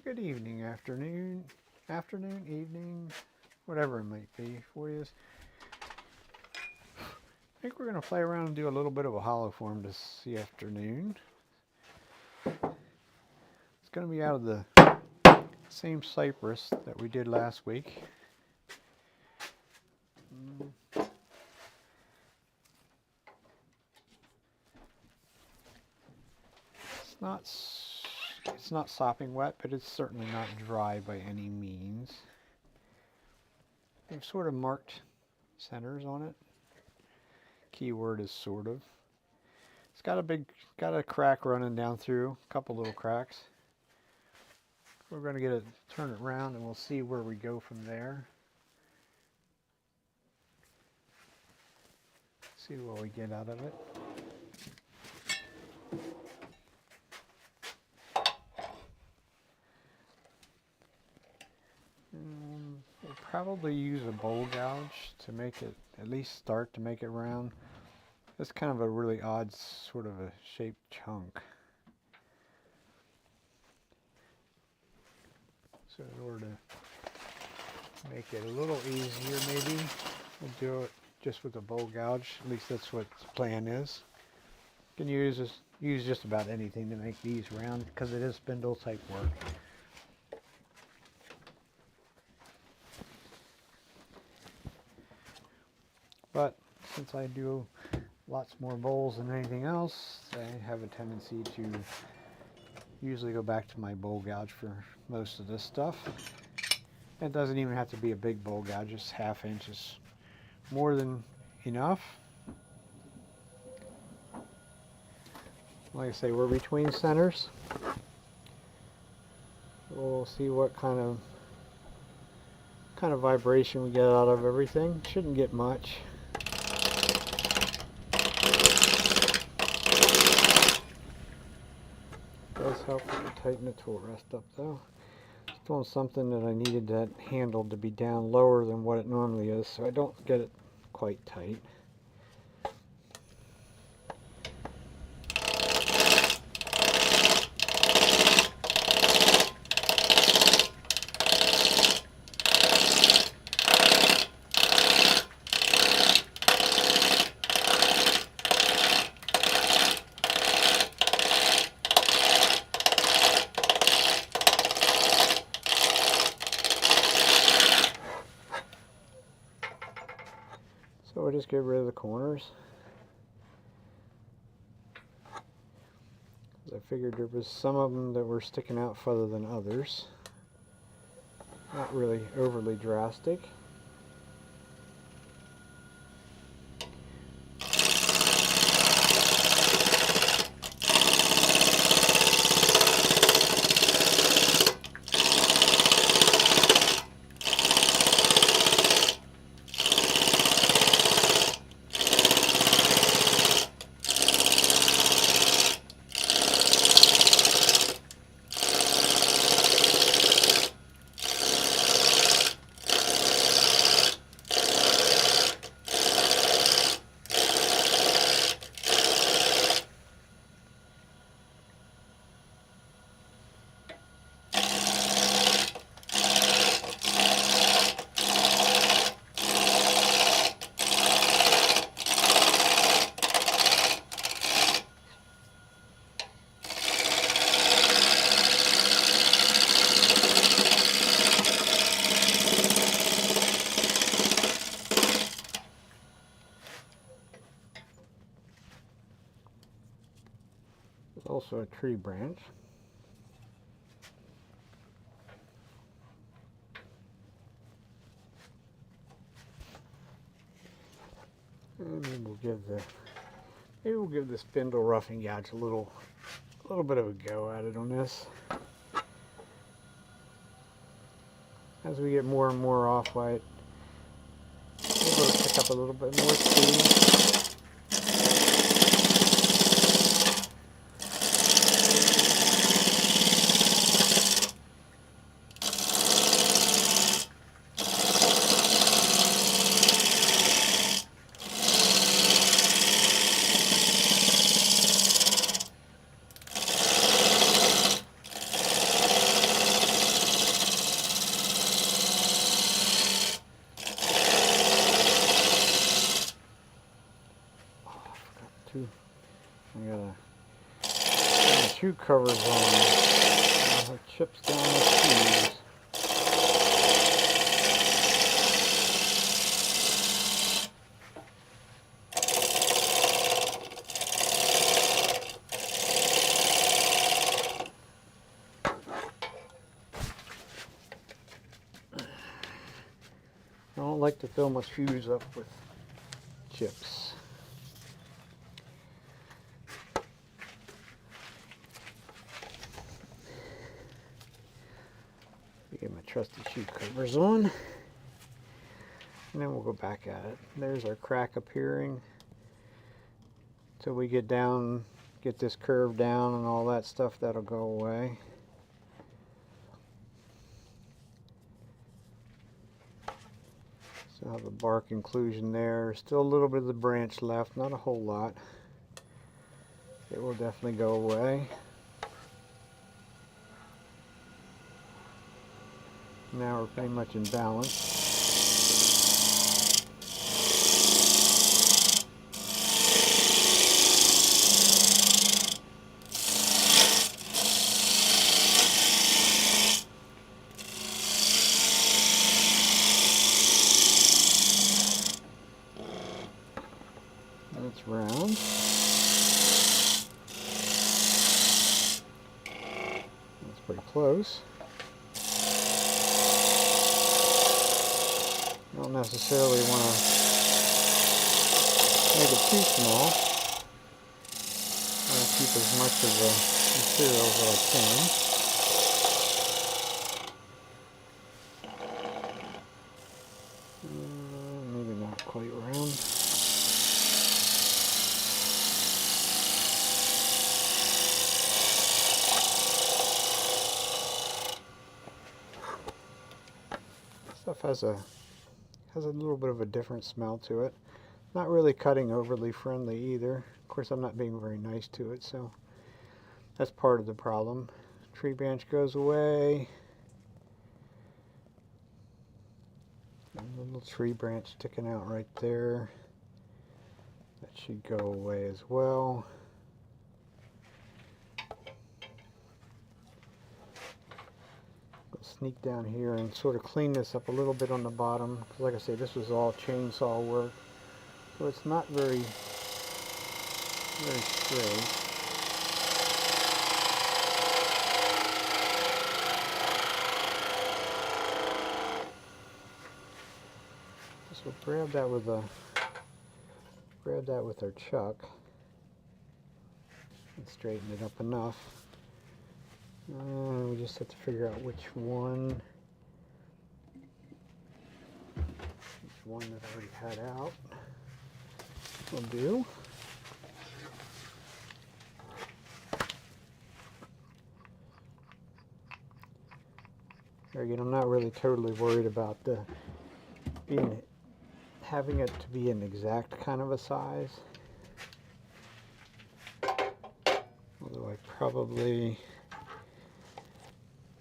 Good evening, afternoon, evening, whatever it might be for you. I think we're going to play around and do a little bit of a hollow form this afternoon. It's going to be out of the same cypress that we did last week. It's not sopping wet, but it's certainly not dry by any means. I've sort of marked centers on it. Keyword is sort of. It's got a crack running down through, a couple little cracks. We're going to turn it around and we'll see where we go from there. See what we get out of it. We'll probably use a bowl gouge to make it, at least start to make it round. It's kind of a really odd sort of a shaped chunk. So in order to make it a little easier, maybe we'll do it just with a bowl gouge. At least that's what the plan is. You can use just about anything to make these round because it is spindle type work. But since I do lots more bowls than anything else, I have a tendency to usually go back to my bowl gouge for most of this stuff. It doesn't even have to be a big bowl gouge, just ½ inch is more than enough. Like I say, we're between centers. We'll see what kind of vibration we get out of everything. Shouldn't get much. Does help to tighten the tool rest up though. Just doing something that I needed that handle to be down lower than what it normally is, so I don't get it quite tight. So we'll just get rid of the corners. I figured there was some of them that were sticking out further than others. Not really overly drastic. Also a tree branch. And maybe we'll give the spindle roughing gouge a little bit of a go at it on this. As we get more and more off-white, we'll pick up a little bit more speed. shoe covers on. It chips down the shoes. I don't like to fill my shoes up with chips. Get my trusty shoe covers on, and then we'll go back at it. There's our crack appearing. Till we get down, get this curve down and all that stuff, that'll go away. Still have the bark inclusion there. Still a little bit of the branch left, not a whole lot. It will definitely go away. Now we're pretty much in balance. That's round. That's pretty close. You don't necessarily want to make it too small. I want to keep as much of the material as I can. Maybe not quite round. Stuff has a little bit of a different smell to it. Not really cutting overly friendly either. Of course, I'm not being very nice to it, so that's part of the problem. Tree branch goes away. And a little tree branch sticking out right there. That should go away as well. Sneak down here and sort of clean this up a little bit on the bottom. Like I say, this was all chainsaw work, so it's not very straight. So grab that with our chuck and straighten it up enough. We just have to figure out which one that I already had out will do. There again, I'm not really totally worried about having it to be an exact kind of a size. Although I probably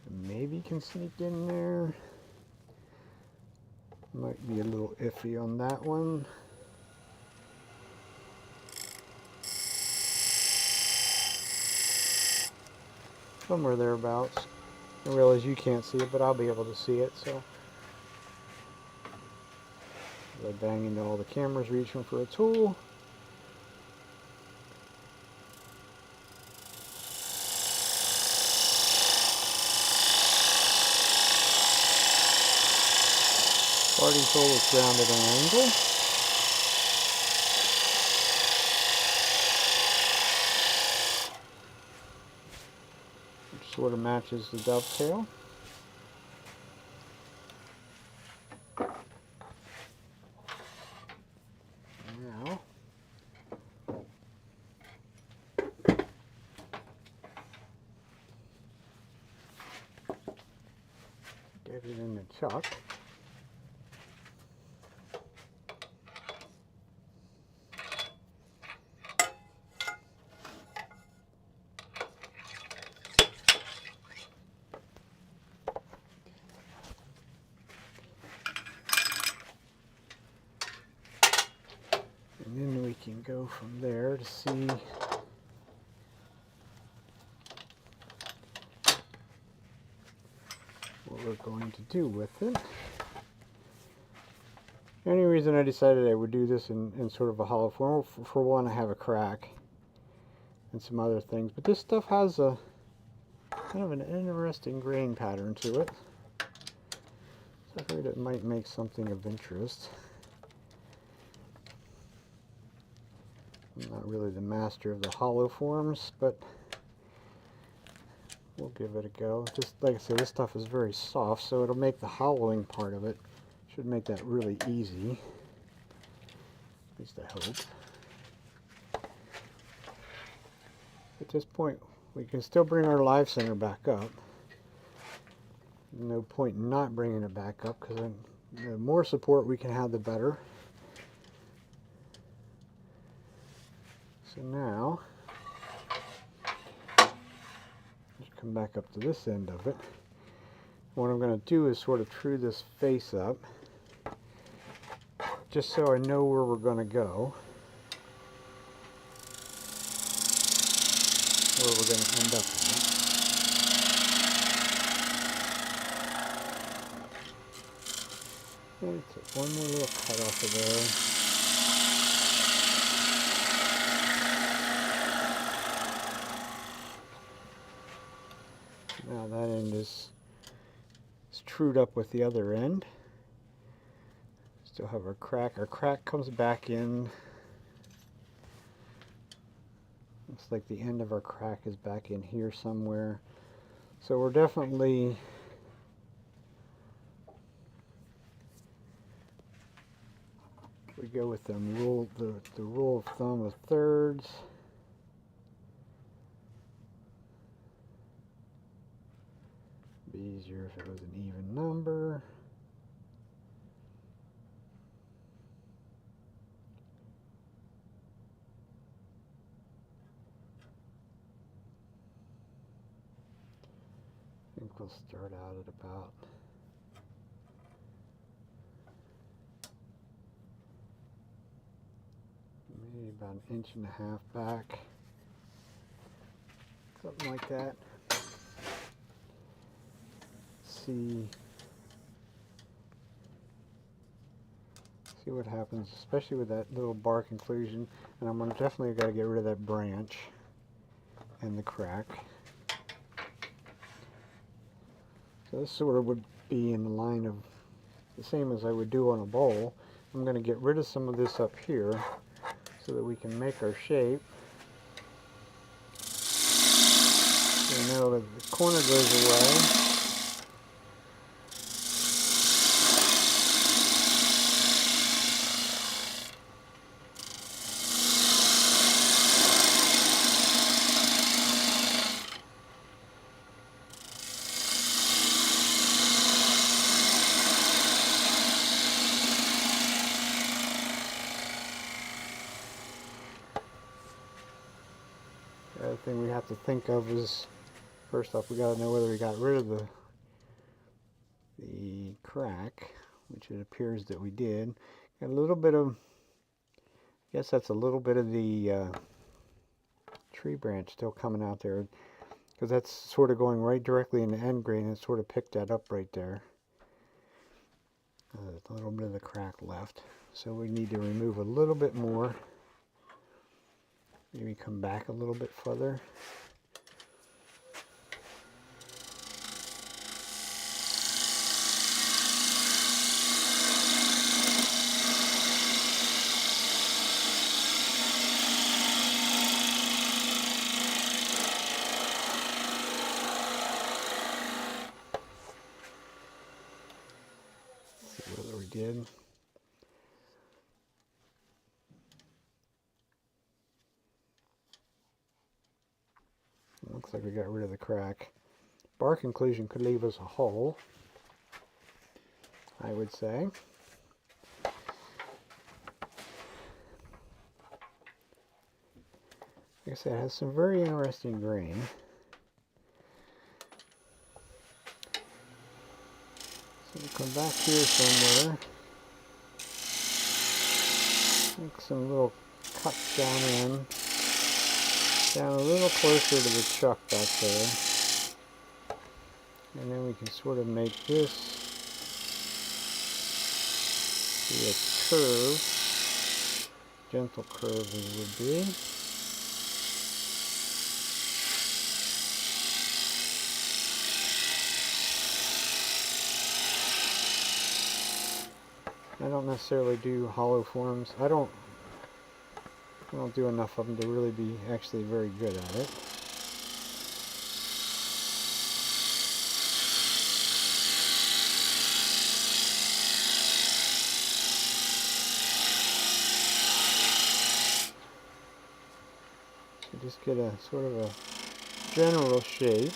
maybe can sneak in there. Might be a little iffy on that one. Somewhere thereabouts. I realize you can't see it, but I'll be able to see it, so as I bang into all the cameras reaching for a tool. Parting tool is grounded at an angle. Which sort of matches the dovetail. Now, get it in the chuck. And then we can go from there to see we're going to do with it. The only reason I decided I would do this in sort of a hollow form, for one, I have a crack and some other things, but this stuff has a kind of an interesting grain pattern to it. So I figured it might make something of interest. I'm not really the master of the hollow forms, but we'll give it a go. Just like I said, this stuff is very soft, so it'll make the hollowing part of it, should make that really easy. At least I hope. At this point, we can still bring our live center back up. No point in not bringing it back up, because the more support we can have, the better. So now, just come back up to this end of it. What I'm going to do is sort of true this face up, just so I know where we're going to go, where we're going to end up at. And take one more little cut off of there. Now that end is trued up with the other end. Still have our crack. Our crack comes back in. Looks like the end of our crack is back in here somewhere. So we're definitely we go with the rule of thumb of thirds. Be easier if it was an even number. I think we'll start out at about maybe about an inch and a half back, something like that. See what happens, especially with that little bark inclusion. And I'm definitely got to get rid of that branch and the crack. So this sort of would be in the line of the same as I would do on a bowl. I'm going to get rid of some of this up here so that we can make our shape. So now that the corner goes away. The other thing we have to think of is, first off, we got to know whether we got rid of the crack, which it appears that we did. Got a little bit of, I guess that's a little bit of the tree branch still coming out there, because that's sort of going right directly in the end grain, and it sort of picked that up right there. There's a little bit of the crack left, so we need to remove a little bit more. Maybe come back a little bit further. See whether we did. Looks like we got rid of the crack. Bark inclusion could leave us a hole, I would say. Like I said, it has some very interesting grain. So we'll come back here somewhere. Make some little cuts down in. Down a little closer to the chuck back there. And then we can sort of make this be a curve, gentle curve it would be. I don't necessarily do hollow forms. I don't do enough of them to really be actually very good at it. So just get a sort of a general shape.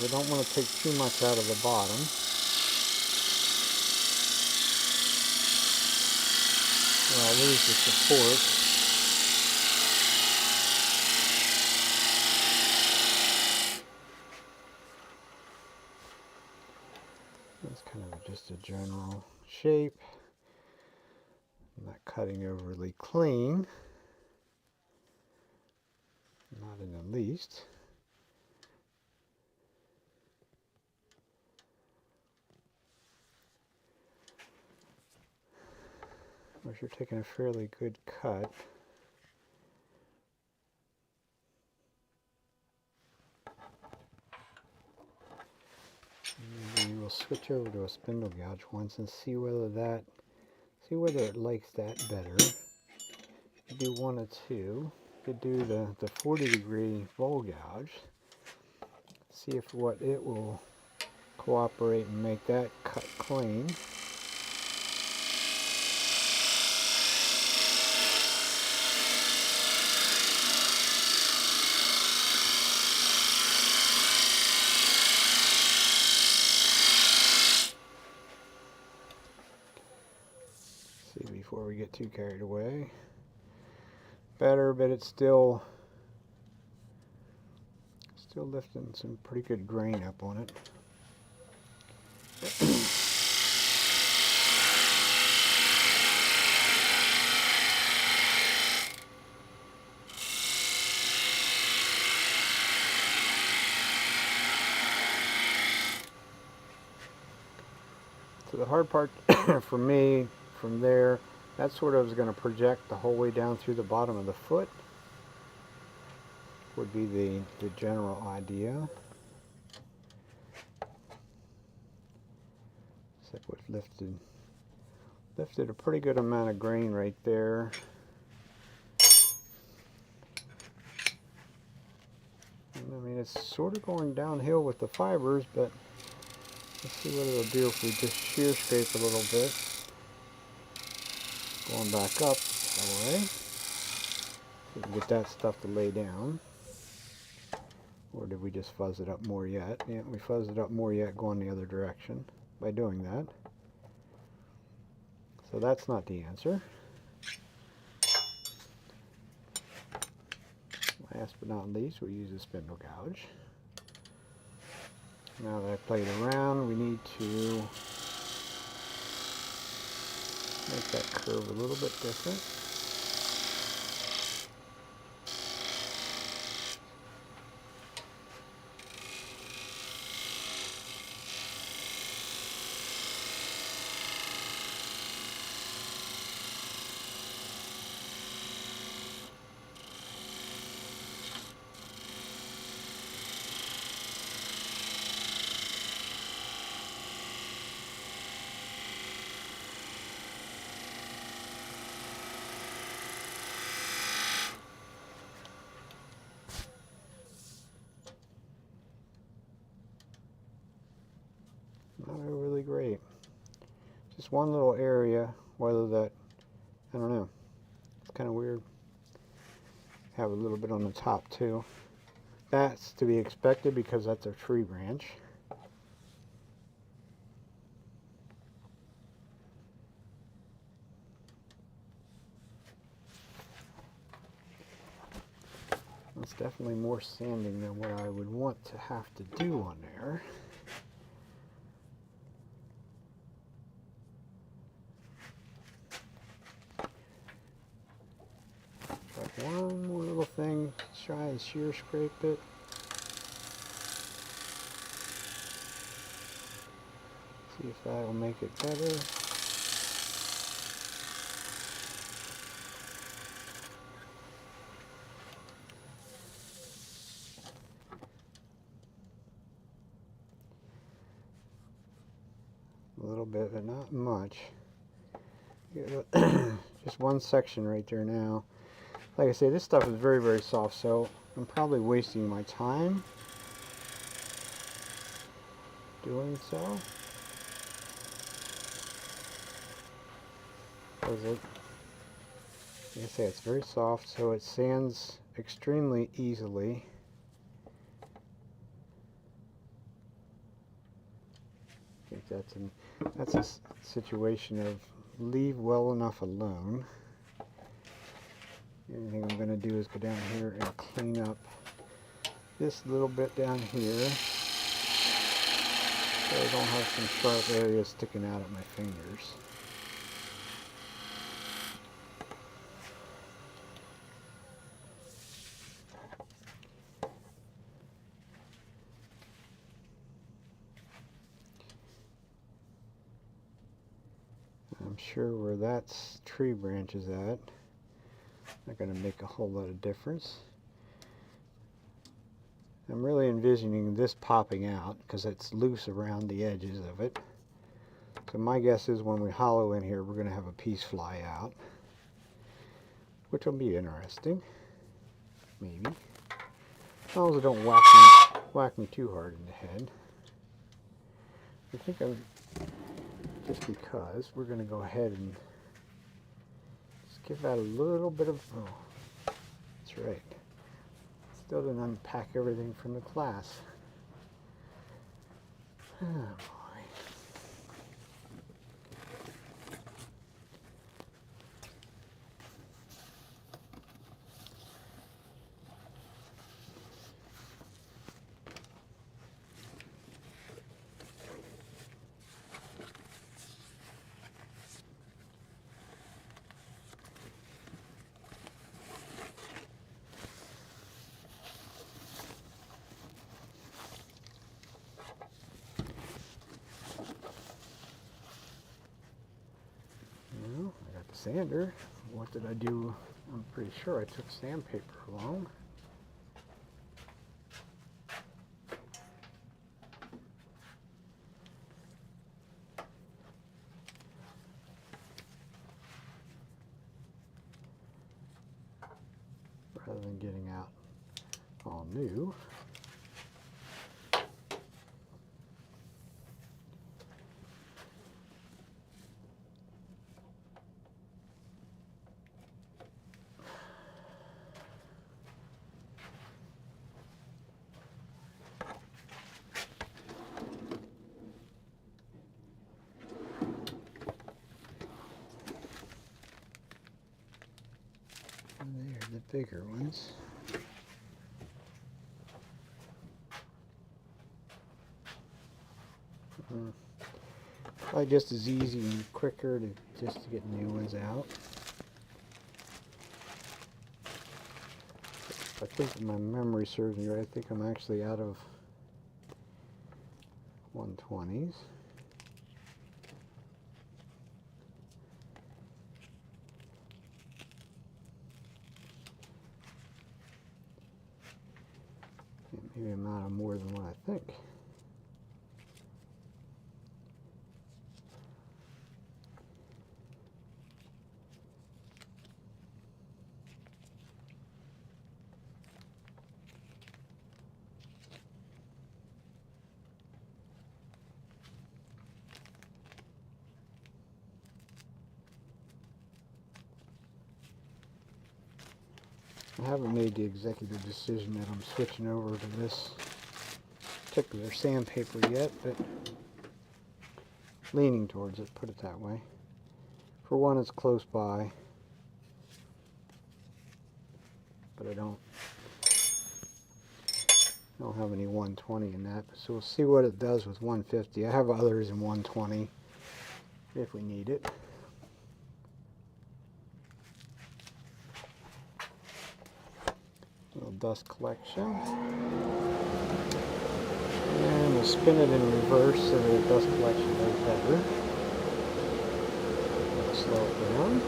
I don't want to take too much out of the bottom. Or I'll lose the support. That's kind of just a general shape. I'm not cutting overly clean. Not in the least. If you're taking a fairly good cut. Maybe we'll switch over to a spindle gouge once and see whether it likes that better. Do one or two. Could do the 40-degree bowl gouge. See if what it will cooperate and make that cut clean. See before we get too carried away. Better, but it's still lifting some pretty good grain up on it. So the hard part for me from there, that sort of is going to project the whole way down through the bottom of the foot. Would be the general idea. It's like what lifted a pretty good amount of grain right there. And I mean, it's sort of going downhill with the fibers, but let's see what it'll do if we just shear scrape a little bit. Going back up that way. So we can get that stuff to lay down. Or did we just fuzz it up more yet? Yeah, we fuzzed it up more yet going the other direction by doing that. So that's not the answer. Last but not least, we use a spindle gouge. Now that I've played around, we need to make that curve a little bit different. Not really great. Just one little area, whether that, I don't know, it's kind of weird. Have a little bit on the top too. That's to be expected because that's a tree branch. That's definitely more sanding than what I would want to have to do on there. One more little thing, try and shear scrape it. See if that'll make it better. A little bit, but not much. Just one section right there now. Like I say, this stuff is very, very soft, so I'm probably wasting my time doing so. Because like I say, it's very soft, so it sands extremely easily. I think that's a situation of leave well enough alone. The only thing I'm going to do is go down here and clean up this little bit down here so I don't have some sharp areas sticking out at my fingers. I'm sure where that tree branch is at, not going to make a whole lot of difference. I'm really envisioning this popping out because it's loose around the edges of it. So my guess is when we hollow in here, we're going to have a piece fly out, which will be interesting, maybe. As long as it don't whack me too hard in the head. I think just because we're going to go ahead and just give that a little bit of, oh, that's right. Still didn't unpack everything from the class. Oh boy. Sander. What did I do? I'm pretty sure I took sandpaper along. Rather than getting out all new. They're the bigger ones. Probably just as easy and quicker to get new ones out. I think if my memory serves me right, I think I'm actually out of 120s. Maybe I'm out of more than what I think. I haven't made the executive decision that I'm switching over to this particular sandpaper yet, but leaning towards it, put it that way. For one, it's close by, but I don't have any 120 in that, so we'll see what it does with 150. I have others in 120 if we need it. Little dust collection. And we'll spin it in reverse so that it does collection way better. Slow it down.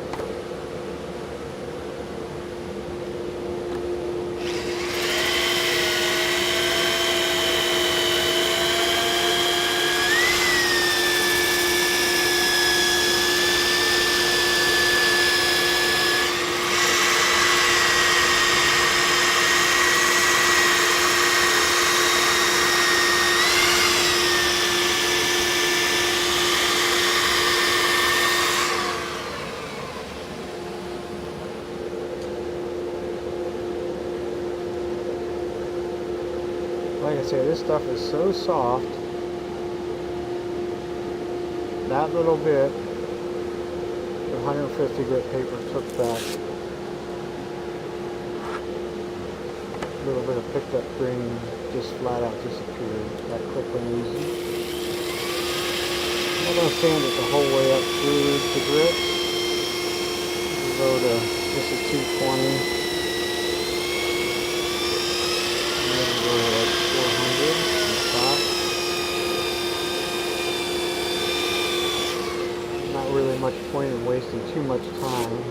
Like I say, this stuff is so soft. That little bit, the 150 grit paper took that little bit of picked up grain, just flat out disappeared that quick and easy. I'm not going to sand it the whole way up through the grits. We'll go to just a 220. Maybe go to like 400 on the top. Not really much point in wasting too much time.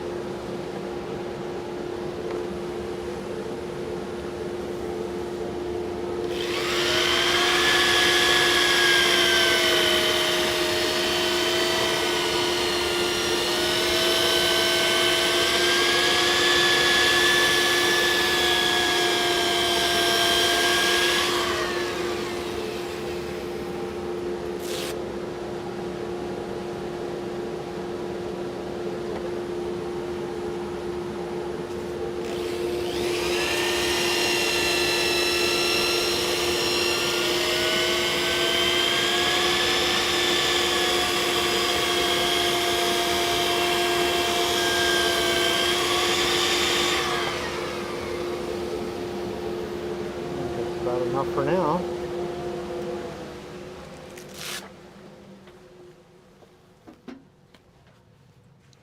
About enough for now.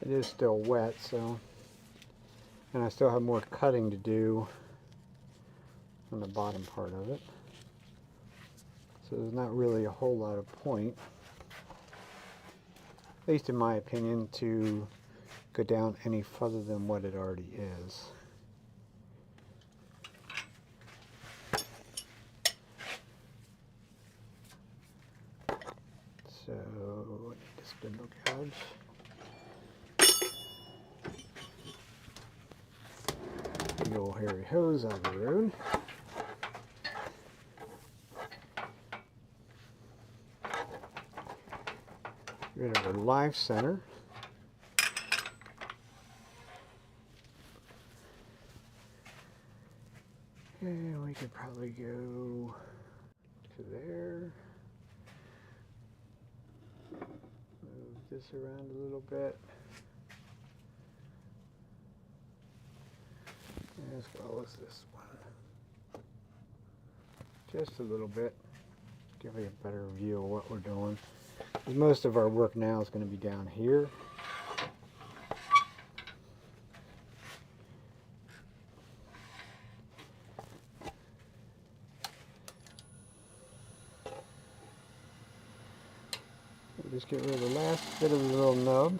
It is still wet, so, and I still have more cutting to do on the bottom part of it. So there's not really a whole lot of point, at least in my opinion, to go down any further than what it already is. So I need to spindle gouge. Big old hairy hose out of the road. Get rid of our live center. And we could probably go to there. Move this around a little bit. As well as this one. Just a little bit. Give you a better view of what we're doing. Most of our work now is going to be down here. We'll just get rid of the last bit of the little nub.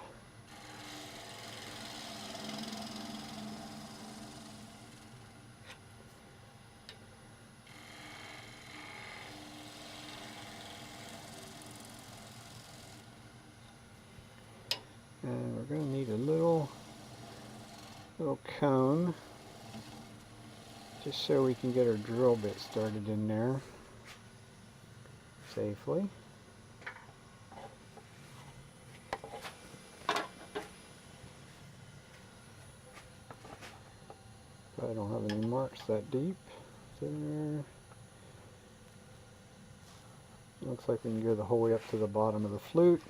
And we're going to need a little cone just so we can get our drill bit started in there safely. I don't have any marks that deep. There. Looks like we can go the whole way up to the bottom of the flute.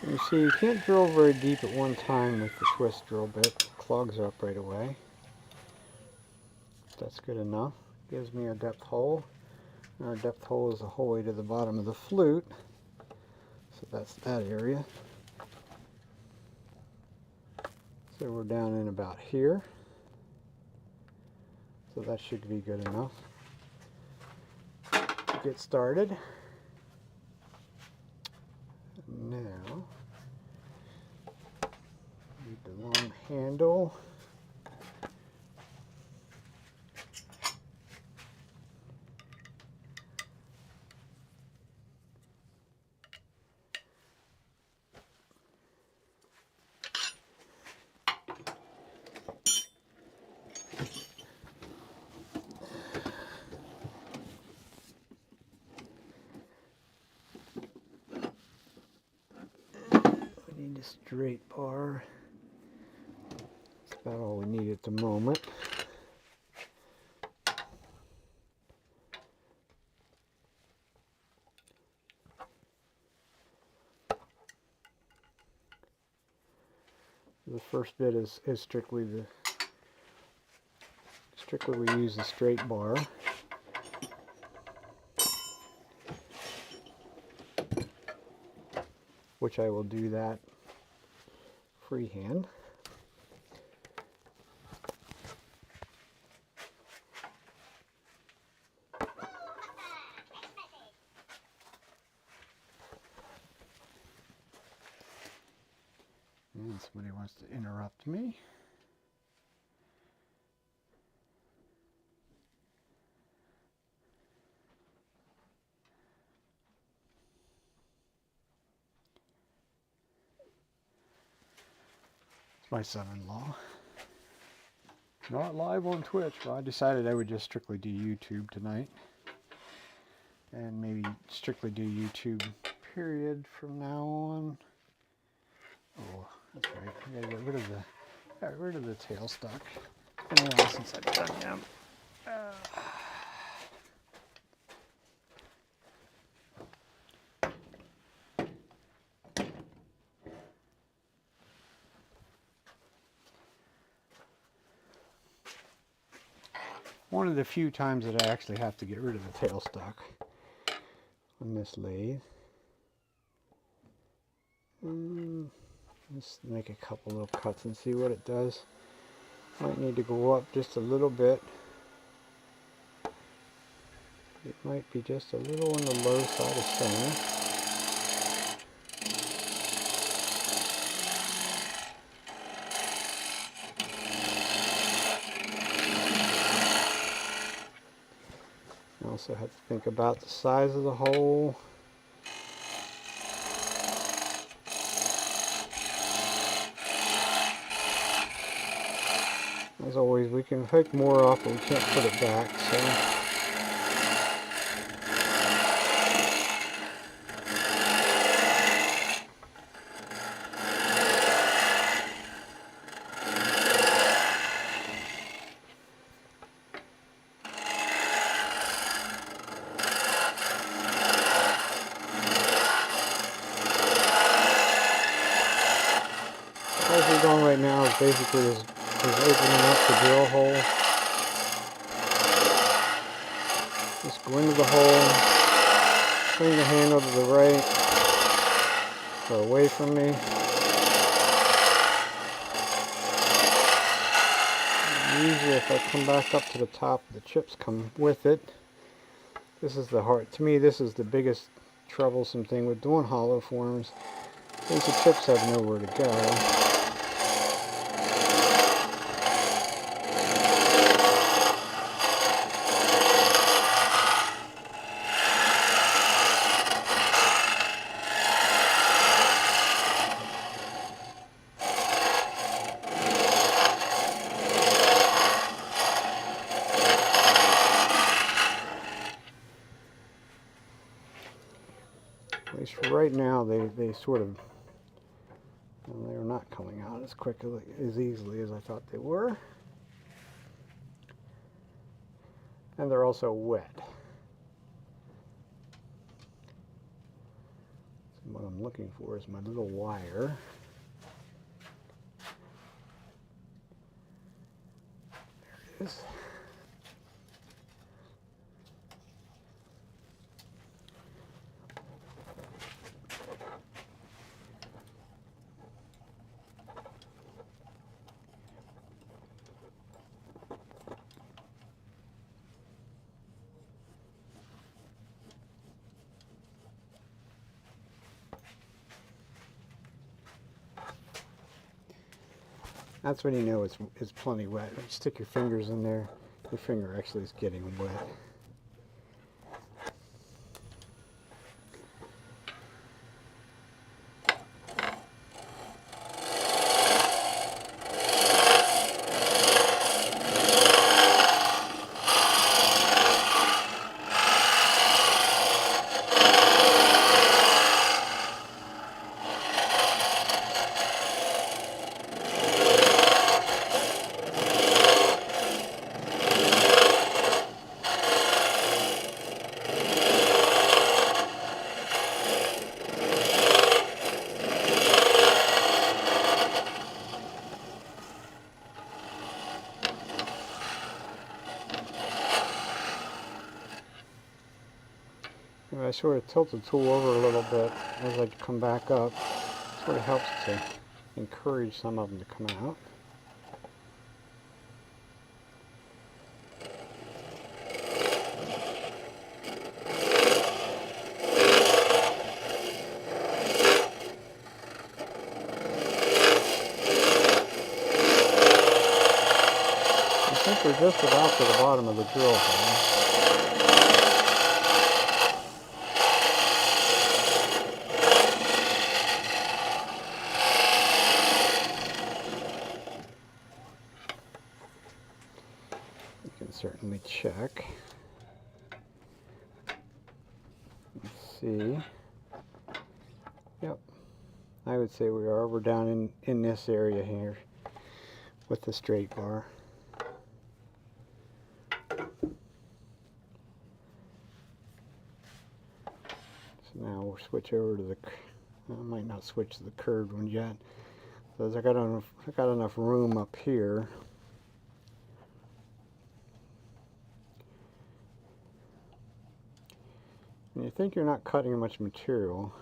You see, you can't drill very deep at one time with the twist drill bit. It clogs up right away. That's good enough. Gives me a depth hole. And our depth hole is the whole way to the bottom of the flute. So that's that area. So we're down in about here. So that should be good enough to get started. Now, need the long handle. We need a straight bar. That's about all we need at the moment. The first bit is strictly we use the straight bar. Which I will do that freehand. And somebody wants to interrupt me. It's my son-in-law. Not live on Twitch, but I decided I would just strictly do YouTube tonight. And maybe strictly do YouTube period from now on. Oh, that's right. I gotta get rid of the tailstock. It's been a while since I've done them. One of the few times that I actually have to get rid of the tailstock on this lathe. Let's make a couple little cuts and see what it does. Might need to go up just a little bit. It might be just a little on the low side of center. I also have to think about the size of the hole. As always, we can take more off, but we can't put it back, so. As we're going right now is basically is opening up the drill hole. Just go into the hole, swing the handle to the right or away from me. And usually if I come back up to the top, the chips come with it. This is the hard, to me this is the biggest troublesome thing with doing hollow forms, is the chips have nowhere to go. At least for right now, they sort of, well, they're not coming out as quickly, as easily as I thought they were. And they're also wet. So what I'm looking for is my little wire. There it is. That's when you know it's plenty wet. You stick your fingers in there, your finger actually is getting wet. I sort of tilt the tool over a little bit as I come back up. It sort of helps to encourage some of them to come out. I think we're just about to the bottom of the drill hole. Certainly check. Let's see. Yep. I would say we are. We're down in this area here with the straight bar. So now we'll switch over to the, I might not switch to the curved one yet, because I got enough room up here. And you think you're not cutting much material.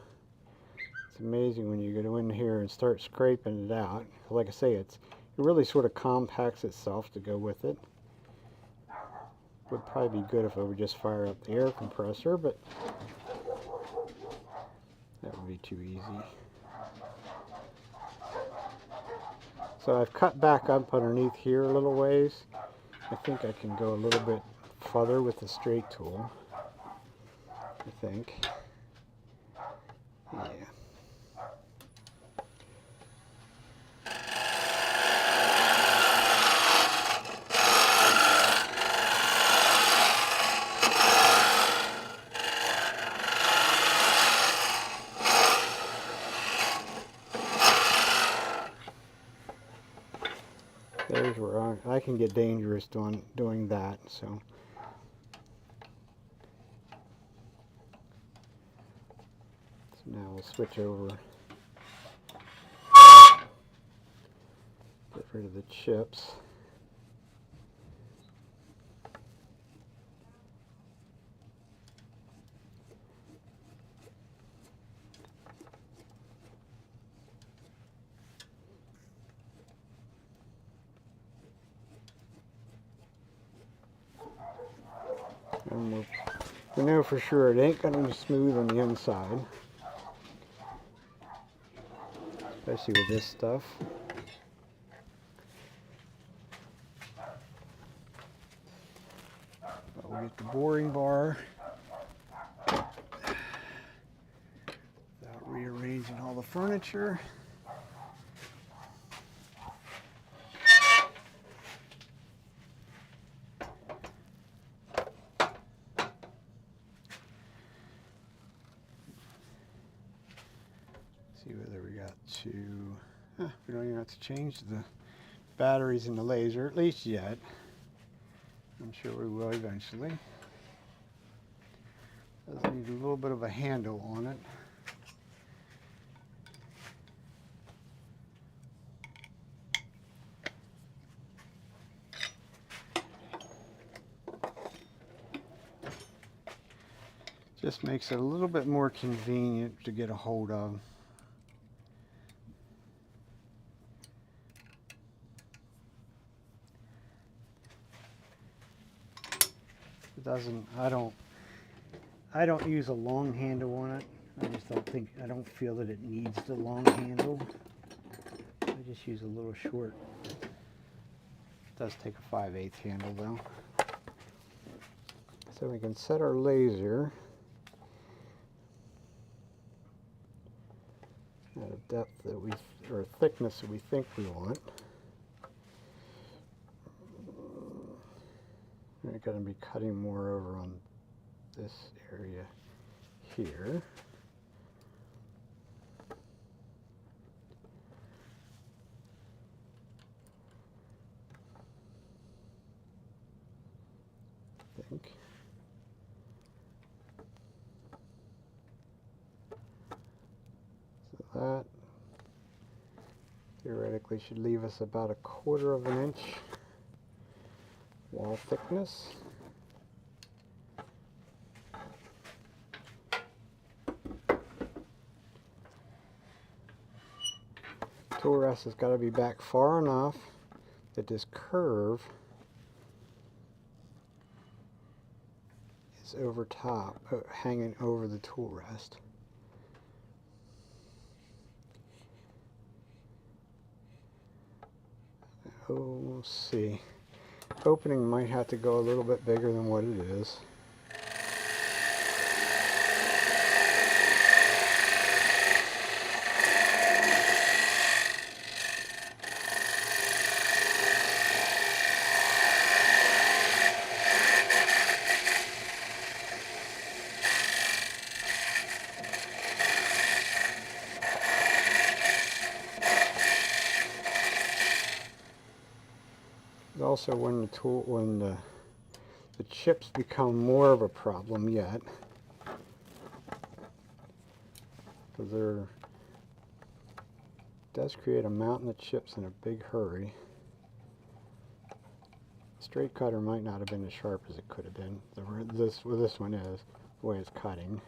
It's amazing when you go in here and start scraping it out. Like I say, it really sort of compacts itself to go with it. Would probably be good if I would just fire up the air compressor, but that would be too easy. So I've cut back up underneath here a little ways. I think I can go a little bit further with the straight tool. I think. Yeah. There's where I can get dangerous doing that, so. Now we'll switch over, get rid of the chips. And we know for sure it ain't going to be smooth on the inside. Especially with this stuff. We'll get the boring bar without rearranging all the furniture. See whether we got to, we don't even have to change the batteries in the laser, at least yet. I'm sure we will eventually. Does need a little bit of a handle on it. Just makes it a little bit more convenient to get a hold of. It doesn't, I don't use a long handle on it. I don't feel that it needs the long handle. I just use a little short. It does take a 5/8 handle though. So we can set our laser at a depth that or thickness that we think we want. We're going to be cutting more over on this area here. I think. So that theoretically should leave us about 1/4 of an inch wall thickness. Tool rest has got to be back far enough that this curve is over top, hanging over the tool rest. Oh, we'll see. Opening might have to go a little bit bigger than what it is. Also, when the chips become more of a problem yet, because it does create a mountain of chips in a big hurry. Straight cutter might not have been as sharp as it could have been. This one is the way it's cutting.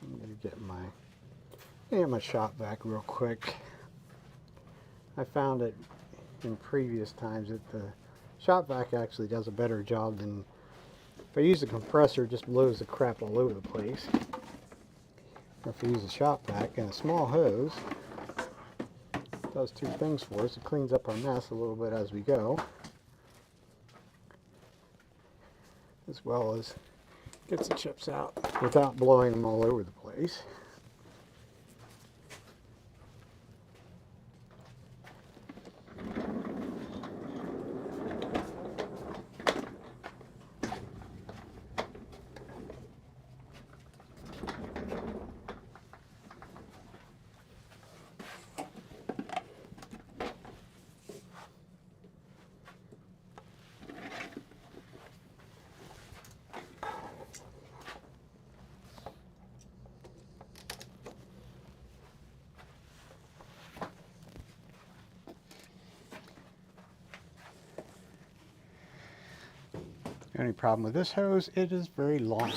I'm going to get my shop vac real quick. I found it in previous times that the shop vac actually does a better job than if I use a compressor. It just blows the crap all over the place. Or if I use a shop vac and a small hose, it does two things for us. It cleans up our mess a little bit as we go, as well as gets the chips out without blowing them all over the place. The only problem with this hose, it is very long.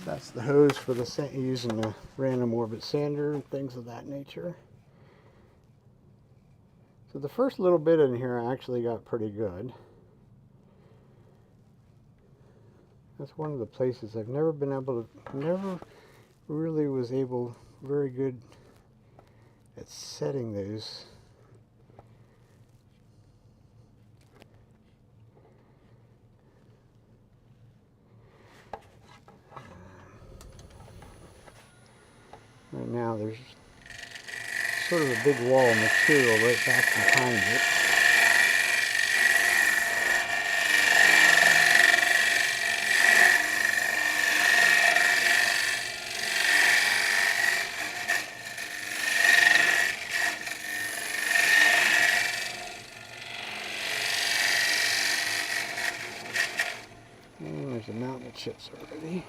That's the hose for using the random orbit sander and things of that nature. So the first little bit in here actually got pretty good. That's one of the places I've never really was able very good at setting those. Right now there's sort of a big wall of material right back behind it. There's a mountain of chips already.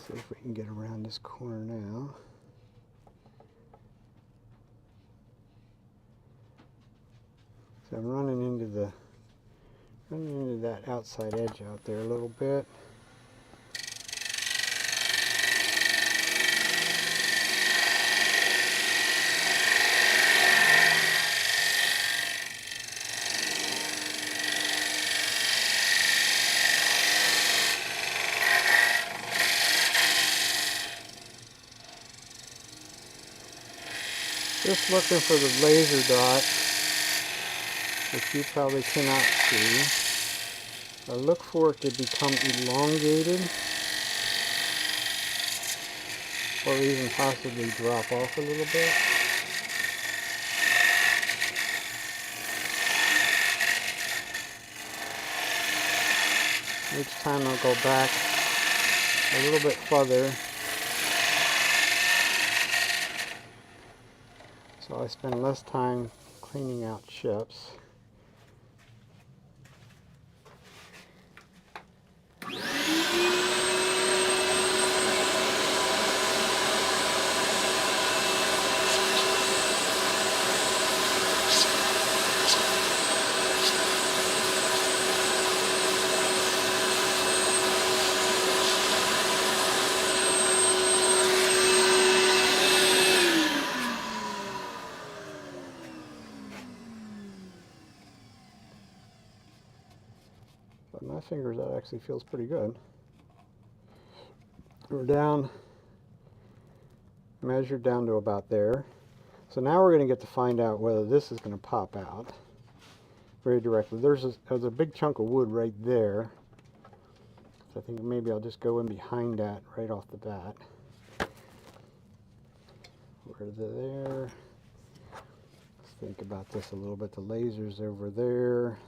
See if we can get around this corner now. So I'm running into that outside edge out there a little bit. Just looking for the laser dot, which you probably cannot see. I look for it to become elongated, or even possibly drop off a little bit. Each time I'll go back a little bit further. So I spend less time cleaning out chips. But my fingers, that actually feels pretty good. We're down, measured down to about there. So now we're going to get to find out whether this is going to pop out very directly. There's a big chunk of wood right there. So I think maybe I'll just go in behind that right off the bat. Where they're there. Let's think about this a little bit. The laser's over there.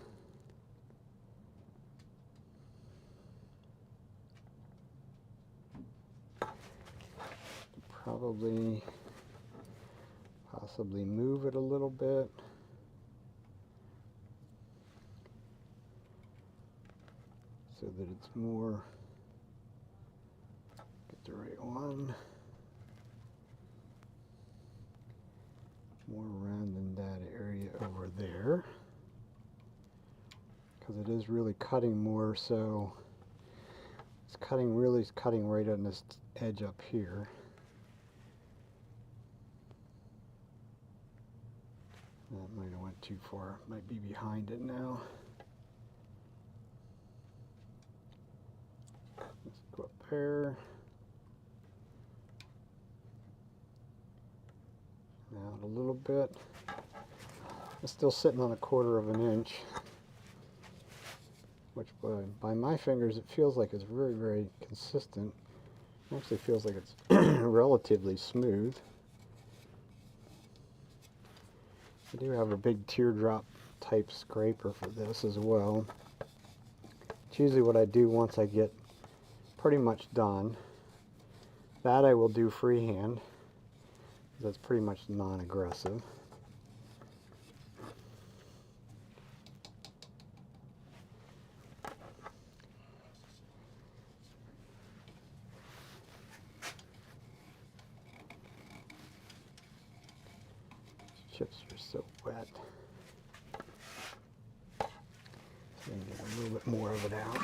Probably, possibly move it a little bit. So that it's more, get the right one, more around in that area over there. Because it is really cutting more, so it's cutting, really cutting right on this edge up here. That might have went too far. Might be behind it now. Let's go up there. Out a little bit. It's still sitting on 1/4 of an inch, which by my fingers it feels like it's very, very consistent. It actually feels like it's relatively smooth. I do have a big teardrop type scraper for this as well. It's usually what I do once I get pretty much done. That I will do freehand. That's pretty much non-aggressive. Chips are so wet. So I can get a little bit more of it out.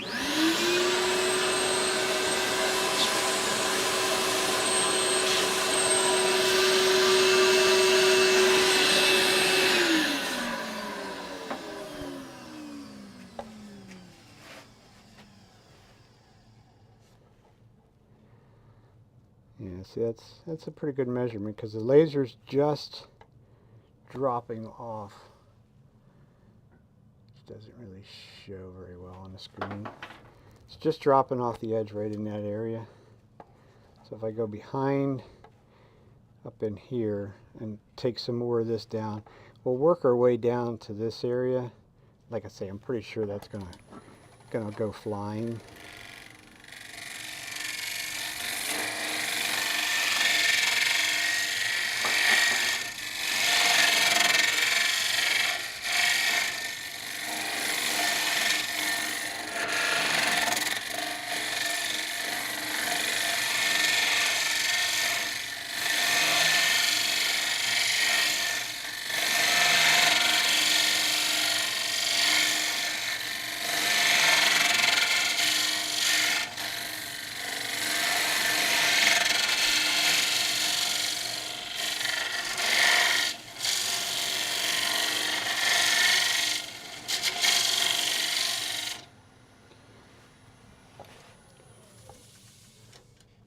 Yeah, see, that's a pretty good measurement because the laser's just dropping off, which doesn't really show very well on the screen. It's just dropping off the edge right in that area. So if I go behind up in here and take some more of this down, we'll work our way down to this area. Like I say, I'm pretty sure that's gonna go flying.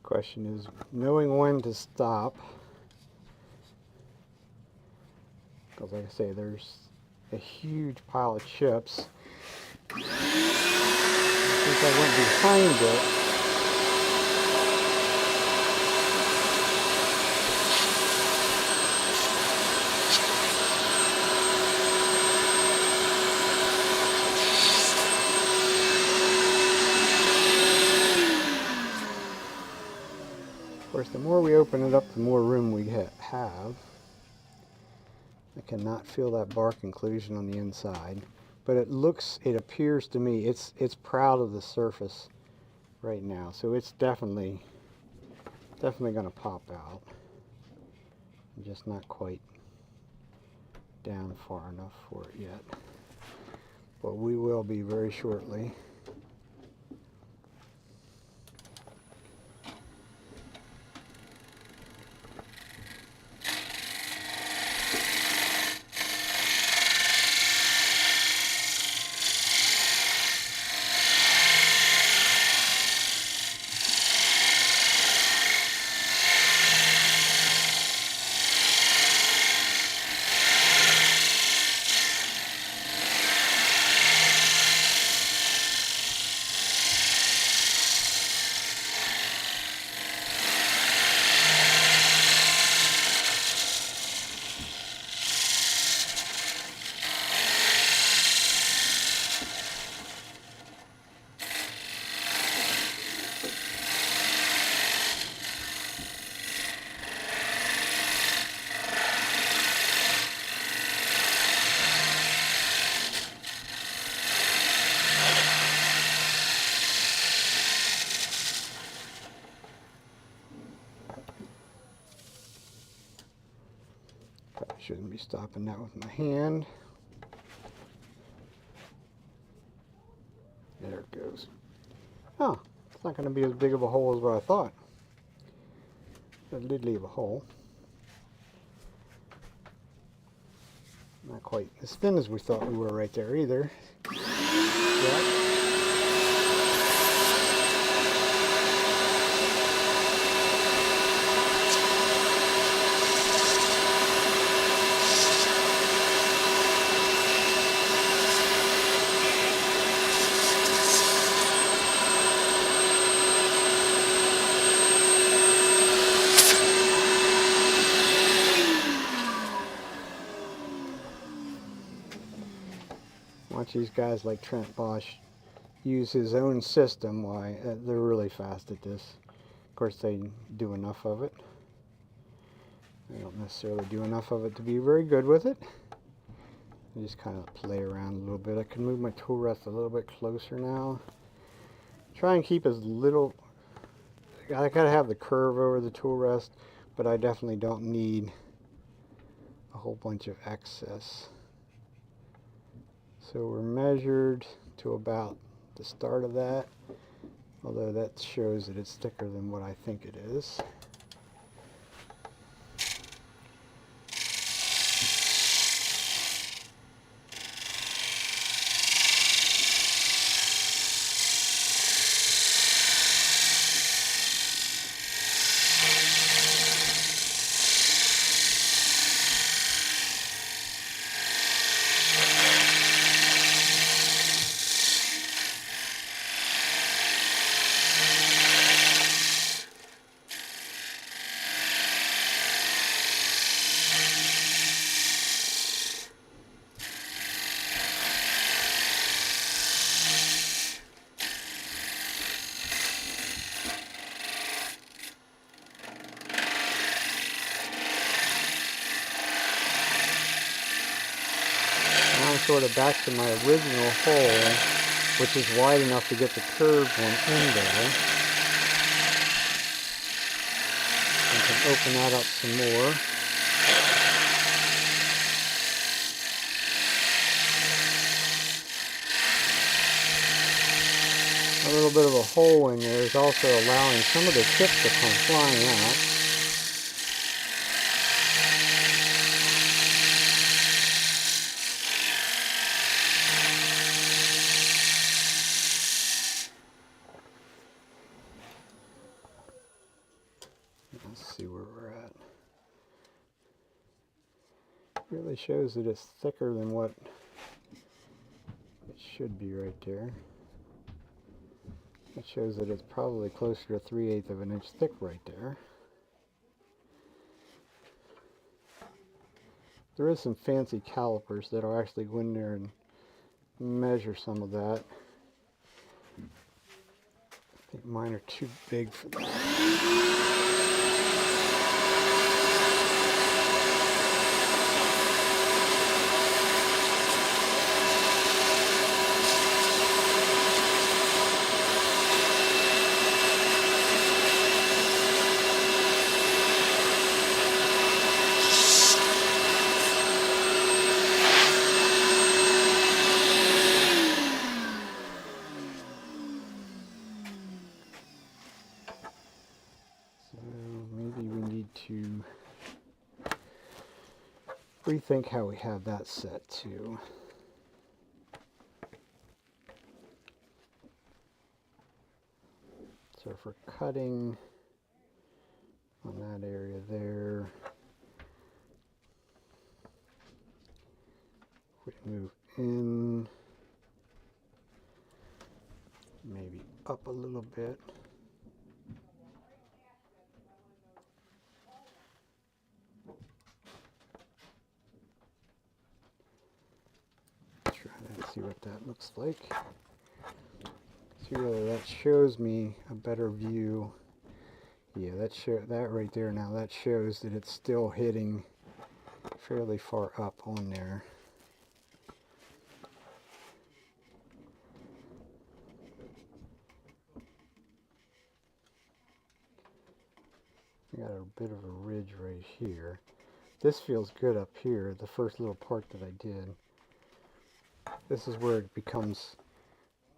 Question is knowing when to stop, because like I say, there's a huge pile of chips. Since I went behind it, of course, the more we open it up, the more room we have. I cannot feel that bark inclusion on the inside, but it appears to me, it's proud of the surface right now, so it's definitely going to pop out. I'm just not quite down far enough for it yet, but we will be very shortly. Shouldn't be stopping that with my hand. There it goes. Oh, it's not going to be as big of a hole as what I thought. It did leave a hole. Not quite as thin as we thought we were right there either. Yep. Watch these guys like Trent Bosch use his own system. Why, they're really fast at this. Of course, they do enough of it. They don't necessarily do enough of it to be very good with it. I just kind of play around a little bit. I can move my tool rest a little bit closer now. Try and keep as little. I gotta have the curve over the tool rest, but I definitely don't need a whole bunch of excess. So we're measured to about the start of that, although that shows that it's thicker than what I think it is. sort of back to my original hole, which is wide enough to get the curved one in there. I can open that up some more. A little bit of a hole in there is also allowing some of the chips to come flying out. Let's see where we're at. It really shows that it's thicker than what it should be right there. It shows that it's probably closer to 3/8 of an inch thick right there. There is some fancy calipers that'll actually go in there and measure some of that. I think mine are too big for that. To rethink how we have that set too. So for cutting on that area there, we move in, maybe up a little bit. See what that looks like. See whether that shows me a better view. Yeah, that right there now, that shows that it's still hitting fairly far up on there. We got a bit of a ridge right here. This feels good up here, the first little part that I did. This is where it becomes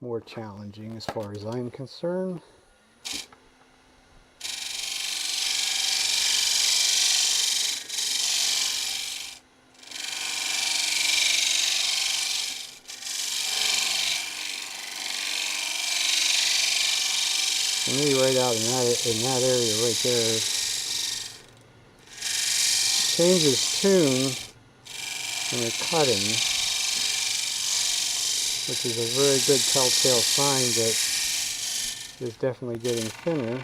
more challenging as far as I'm concerned. For me, right out in that area right there, changes tune when you're cutting, which is a very good telltale sign that it's definitely getting thinner.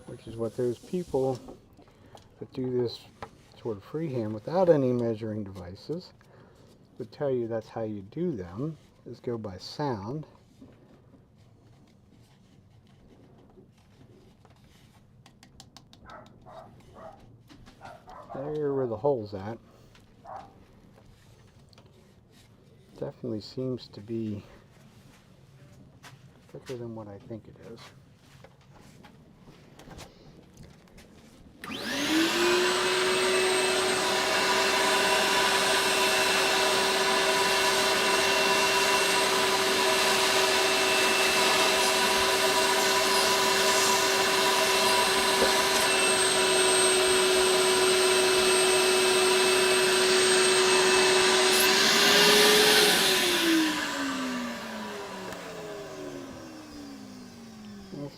Which is what those people that do this sort of freehand without any measuring devices would tell you that's how you do them, is go by sound. There where the hole's at. definitely seems to be thicker than what I think it is.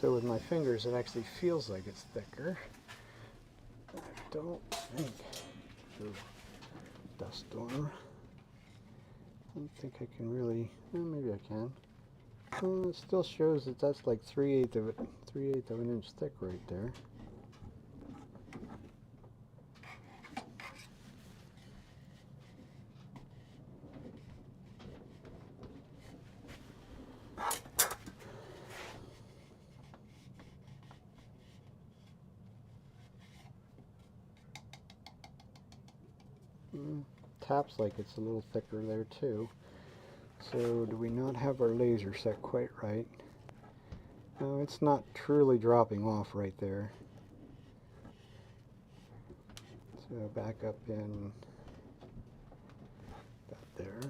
So with my fingers, it actually feels like it's thicker. I don't think, dust storm. I don't think I can really, well, maybe I can. Well, it still shows that that's like 3/8 of it, 3/8 of an inch thick right there. Taps like it's a little thicker there too. So do we not have our laser set quite right? No, it's not truly dropping off right there. So back up in about there.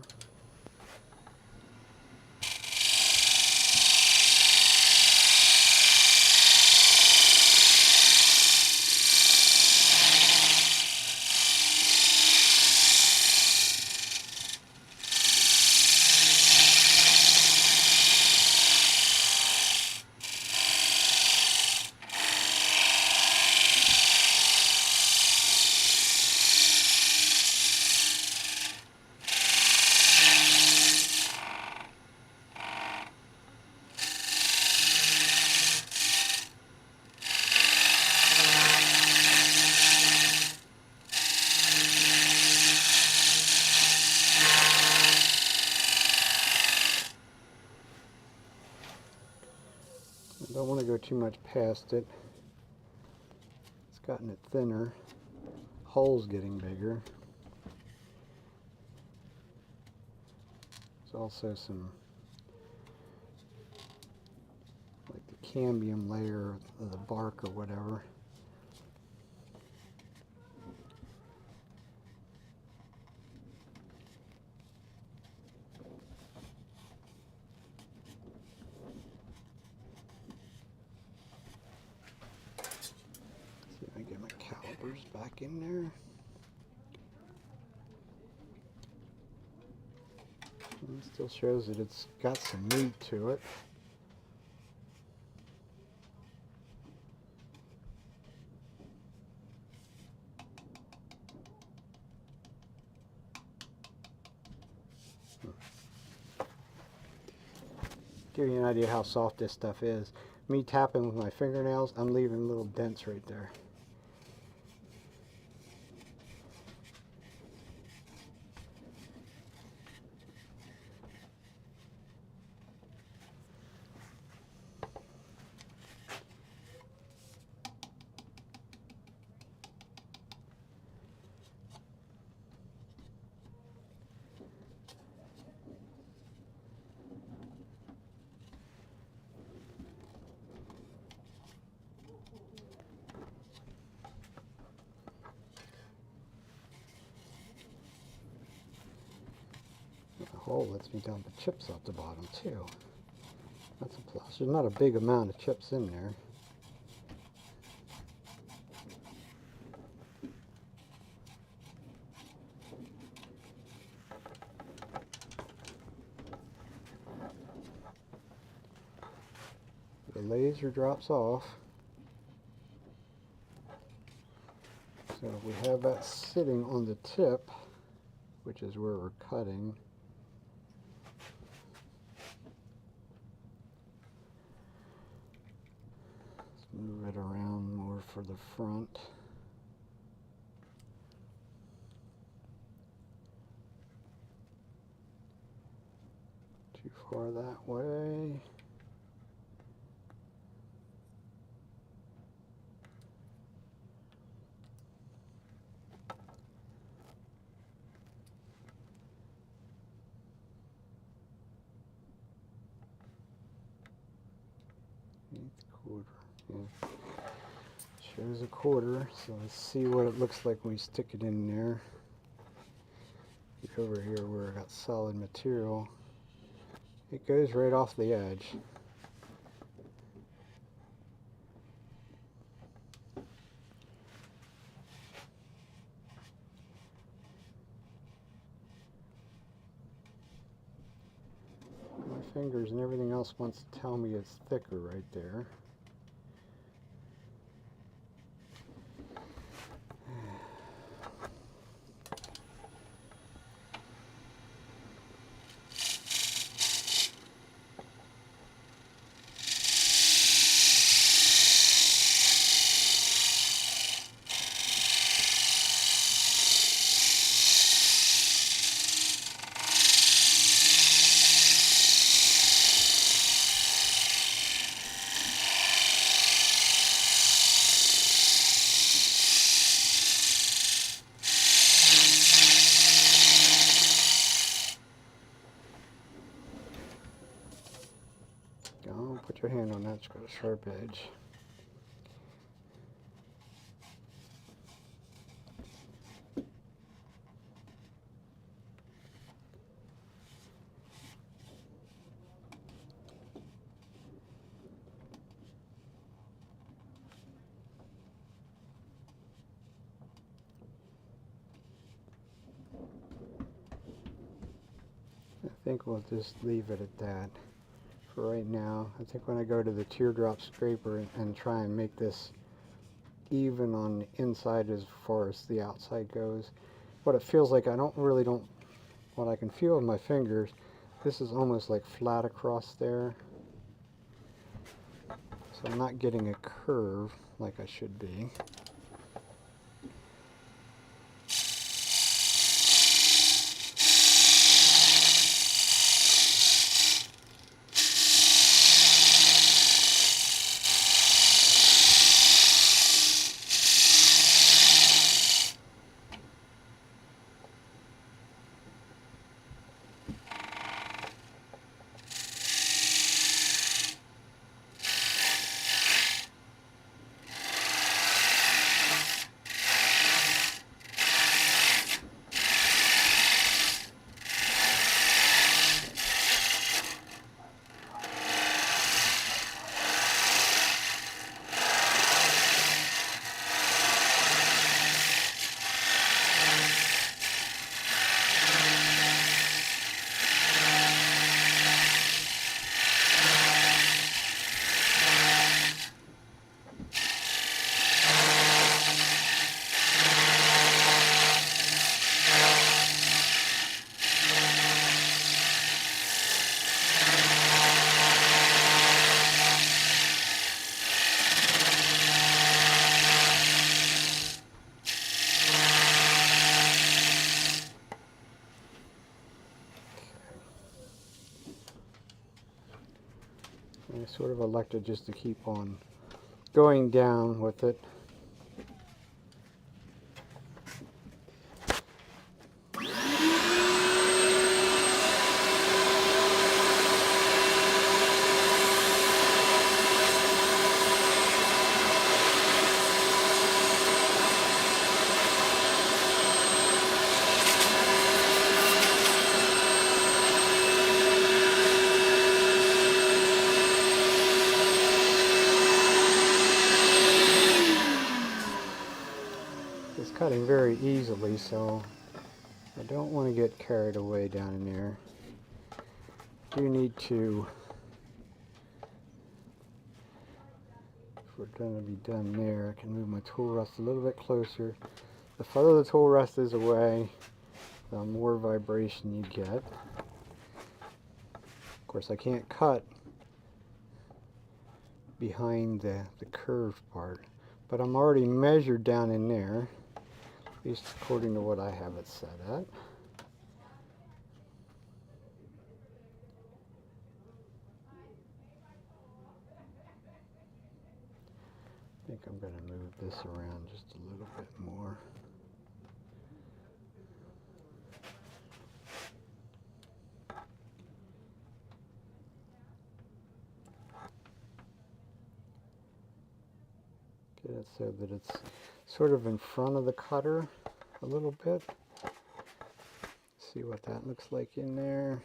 I don't want to go too much past it. It's gotten it thinner. Hole's getting bigger. There's also some, like the cambium layer of the bark or whatever. See if I get my calipers back in there. It still shows that it's got some meat to it. Give you an idea how soft this stuff is. Me tapping with my fingernails, I'm leaving little dents right there. The hole lets me dump the chips off the bottom too. That's a plus. There's not a big amount of chips in there. The laser drops off. So if we have that sitting on the tip, which is where we're cutting, let's move it around more for the front. Too far that way. quarter. Yeah. Shows a quarter, so let's see what it looks like when we stick it in there. Get over here where I got solid material. It goes right off the edge. My fingers and everything else wants to tell me it's thicker right there. Don't put your hand on that, it's got a sharp edge. I think we'll just leave it at that for right now. I think when I go to the teardrop scraper and try and make this even on the inside as far as the outside goes, what it feels like, what I can feel with my fingers, this is almost like flat across there. So I'm not getting a curve like I should be. I sort of elected just to keep on going down with it. It's cutting very easily, so I don't want to get carried away down in there. I do need to, if we're going to be done there, I can move my tool rest a little bit closer. The further the tool rest is away, the more vibration you get. Of course, I can't cut behind the curved part, but I'm already measured down in there, at least according to what I have it set at. I think I'm going to move this around just a little bit more. Get it so that it's sort of in front of the cutter a little bit. See what that looks like in there.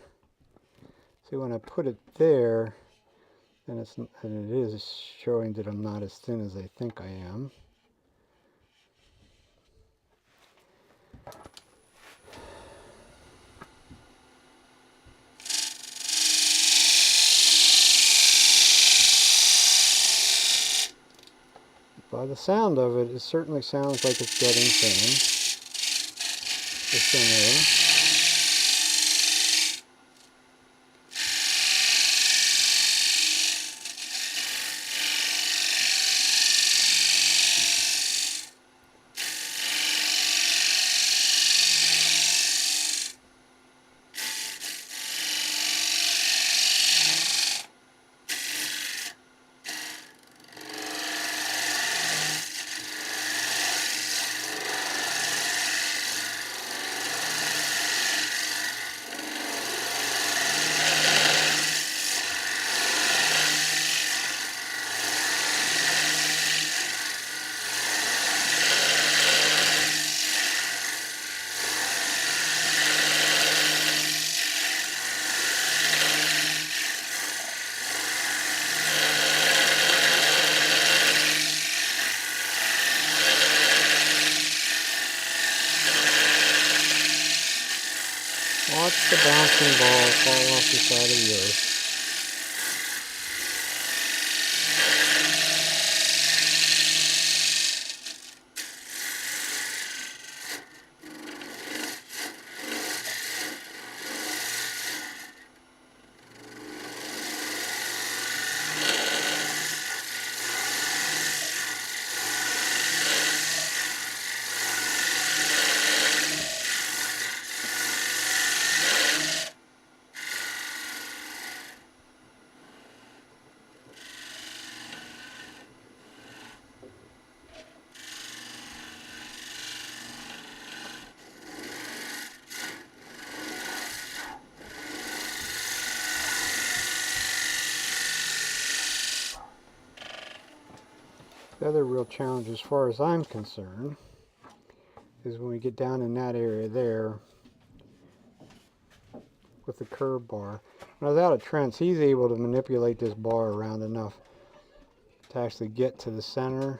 See, when I put it there, and it is showing that I'm not as thin as I think I am. By the sound of it, it certainly sounds like it's getting thin. It's thinner. Watch the bouncing ball fall off the side of the earth. The other real challenge, as far as I'm concerned, is when we get down in that area there with the curb bar. Now, without Trent's, he's able to manipulate this bar around enough to actually get to the center.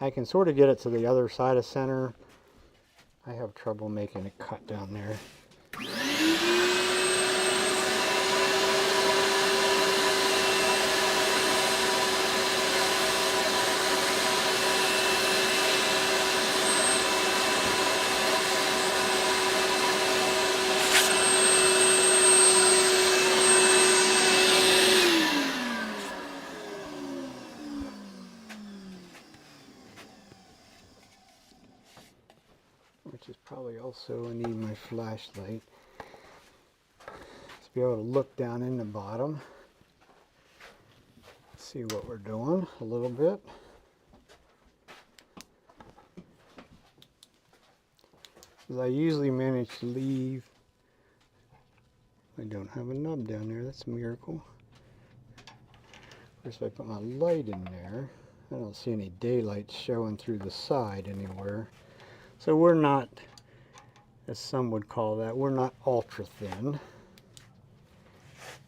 I can sort of get it to the other side of center. I have trouble making it cut down there. Which is probably also I need my flashlight to be able to look down in the bottom, see what we're doing a little bit. Because I usually manage to leave. I don't have a nub down there, that's a miracle. Of course, if I put my light in there, I don't see any daylight showing through the side anywhere. So we're not, as some would call that, we're not ultra thin,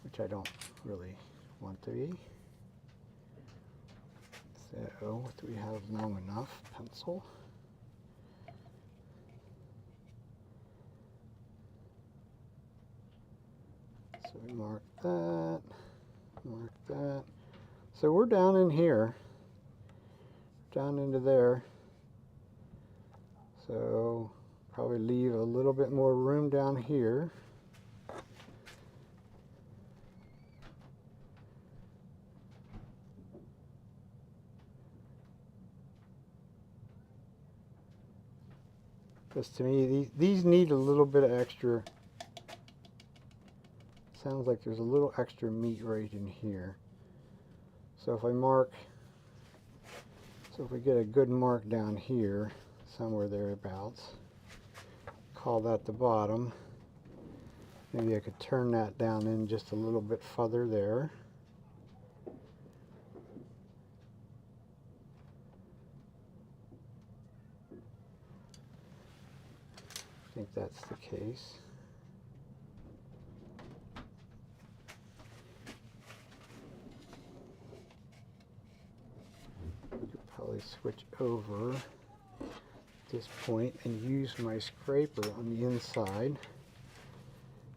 which I don't really want to be. So, what do we have long enough? Pencil. So we mark that, mark that. So we're down in here, down into there. So probably leave a little bit more room down here. Because to me, these need a little bit of extra. Sounds like there's a little extra meat right in here. So if I mark, so if we get a good mark down here, somewhere thereabouts, call that the bottom. Maybe I could turn that down in just a little bit further there. think that's the case. Could probably switch over at this point and use my scraper on the inside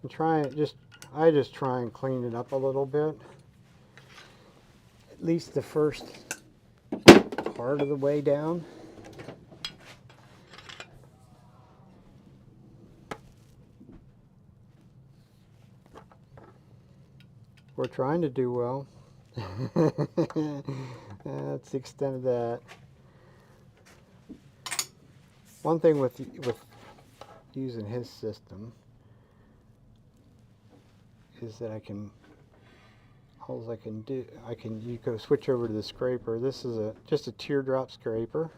and I just try and clean it up a little bit, at least the first part of the way down. We're trying to do well. That's the extent of that. One thing with using his system is that you go switch over to the scraper. This is just a teardrop scraper.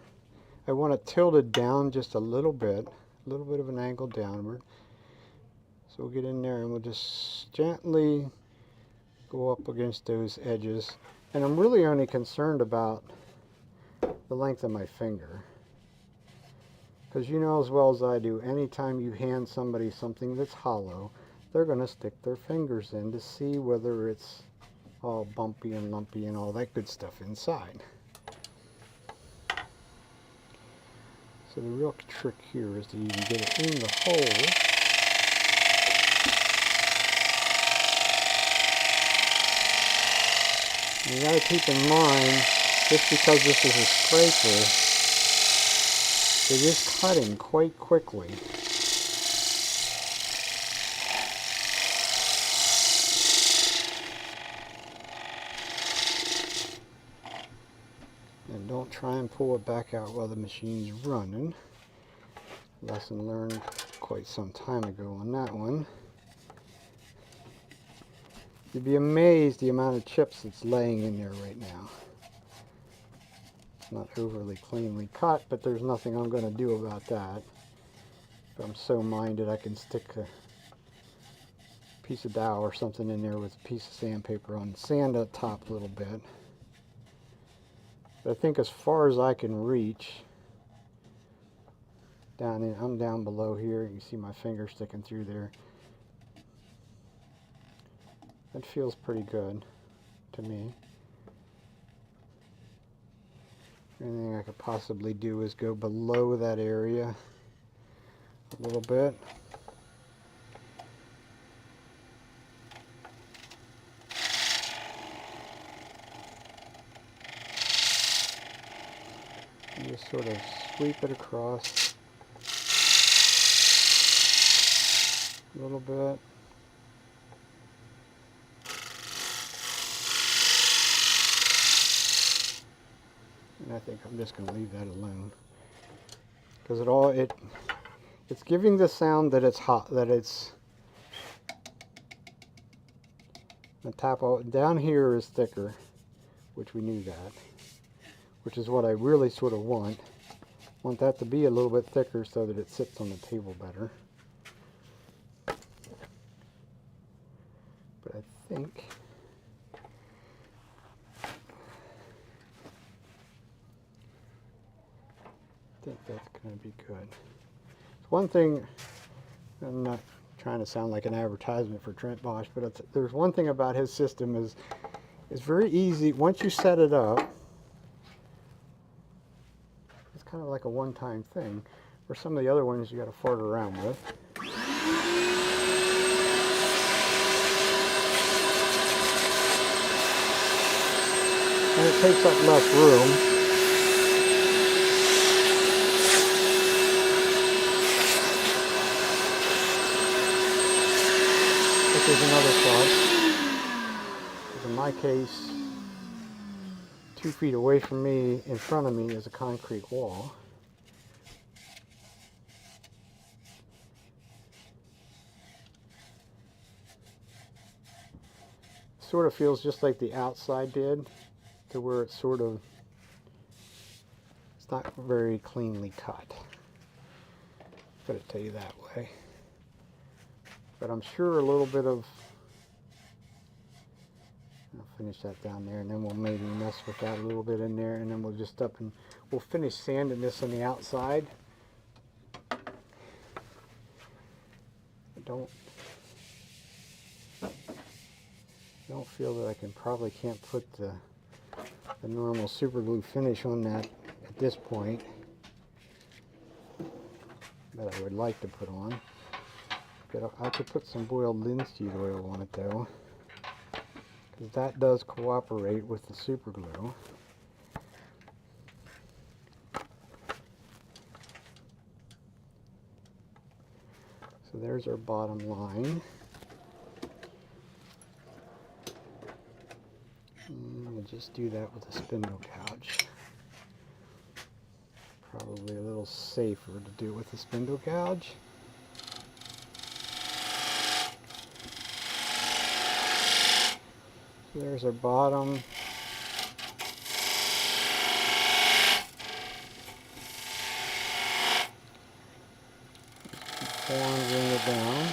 I want it tilted down just a little bit of an angle downward. So we'll get in there and we'll just gently go up against those edges. And I'm really only concerned about the length of my finger. Because you know as well as I do, anytime you hand somebody something that's hollow, they're going to stick their fingers in to see whether it's all bumpy and lumpy and all that good stuff inside. So the real trick here is to even get it in the hole. You got to keep in mind, just because this is a scraper, it is cutting quite quickly. And don't try and pull it back out while the machine's running. Lesson learned quite some time ago on that one. You'd be amazed the amount of chips that's laying in there right now. It's not overly cleanly cut, but there's nothing I'm going to do about that. If I'm so minded, I can stick a piece of dowel or something in there with a piece of sandpaper on, sand the top a little bit. But I think as far as I can reach, I'm down below here. You can see my finger sticking through there. That feels pretty good to me. Anything I could possibly do is go below that area a little bit. And just sort of sweep it across a little bit. And I think I'm just going to leave that alone, because it's giving the sound that it's hot, that it's the top down here is thicker, which we knew that, which is what I really sort of want. Want that to be a little bit thicker so that it sits on the table better. But I think that's going to be good. One thing, I'm not trying to sound like an advertisement for Trent Bosch, but there's one thing about his system is it's very easy. Once you set it up, it's kind of like a one-time thing, where some of the other ones you got to fart around with. And it takes up less room. Which is another plus. In my case, 2 feet away from me, in front of me, is a concrete wall. Sort of feels just like the outside did, to where it's not very cleanly cut. Put it to you that way. But I'm sure a little bit of, I'll finish that down there, and then we'll maybe mess with that a little bit in there, and then we'll just we'll finish sanding this on the outside. don't feel that I can't put the normal super glue finish on that at this point that I would like to put on. I could put some boiled linseed oil on it though, because that does cooperate with the super glue. So there's our bottom line. And we'll just do that with a spindle gouge. Probably a little safer to do it with a spindle gouge. So there's our bottom. Bring it down.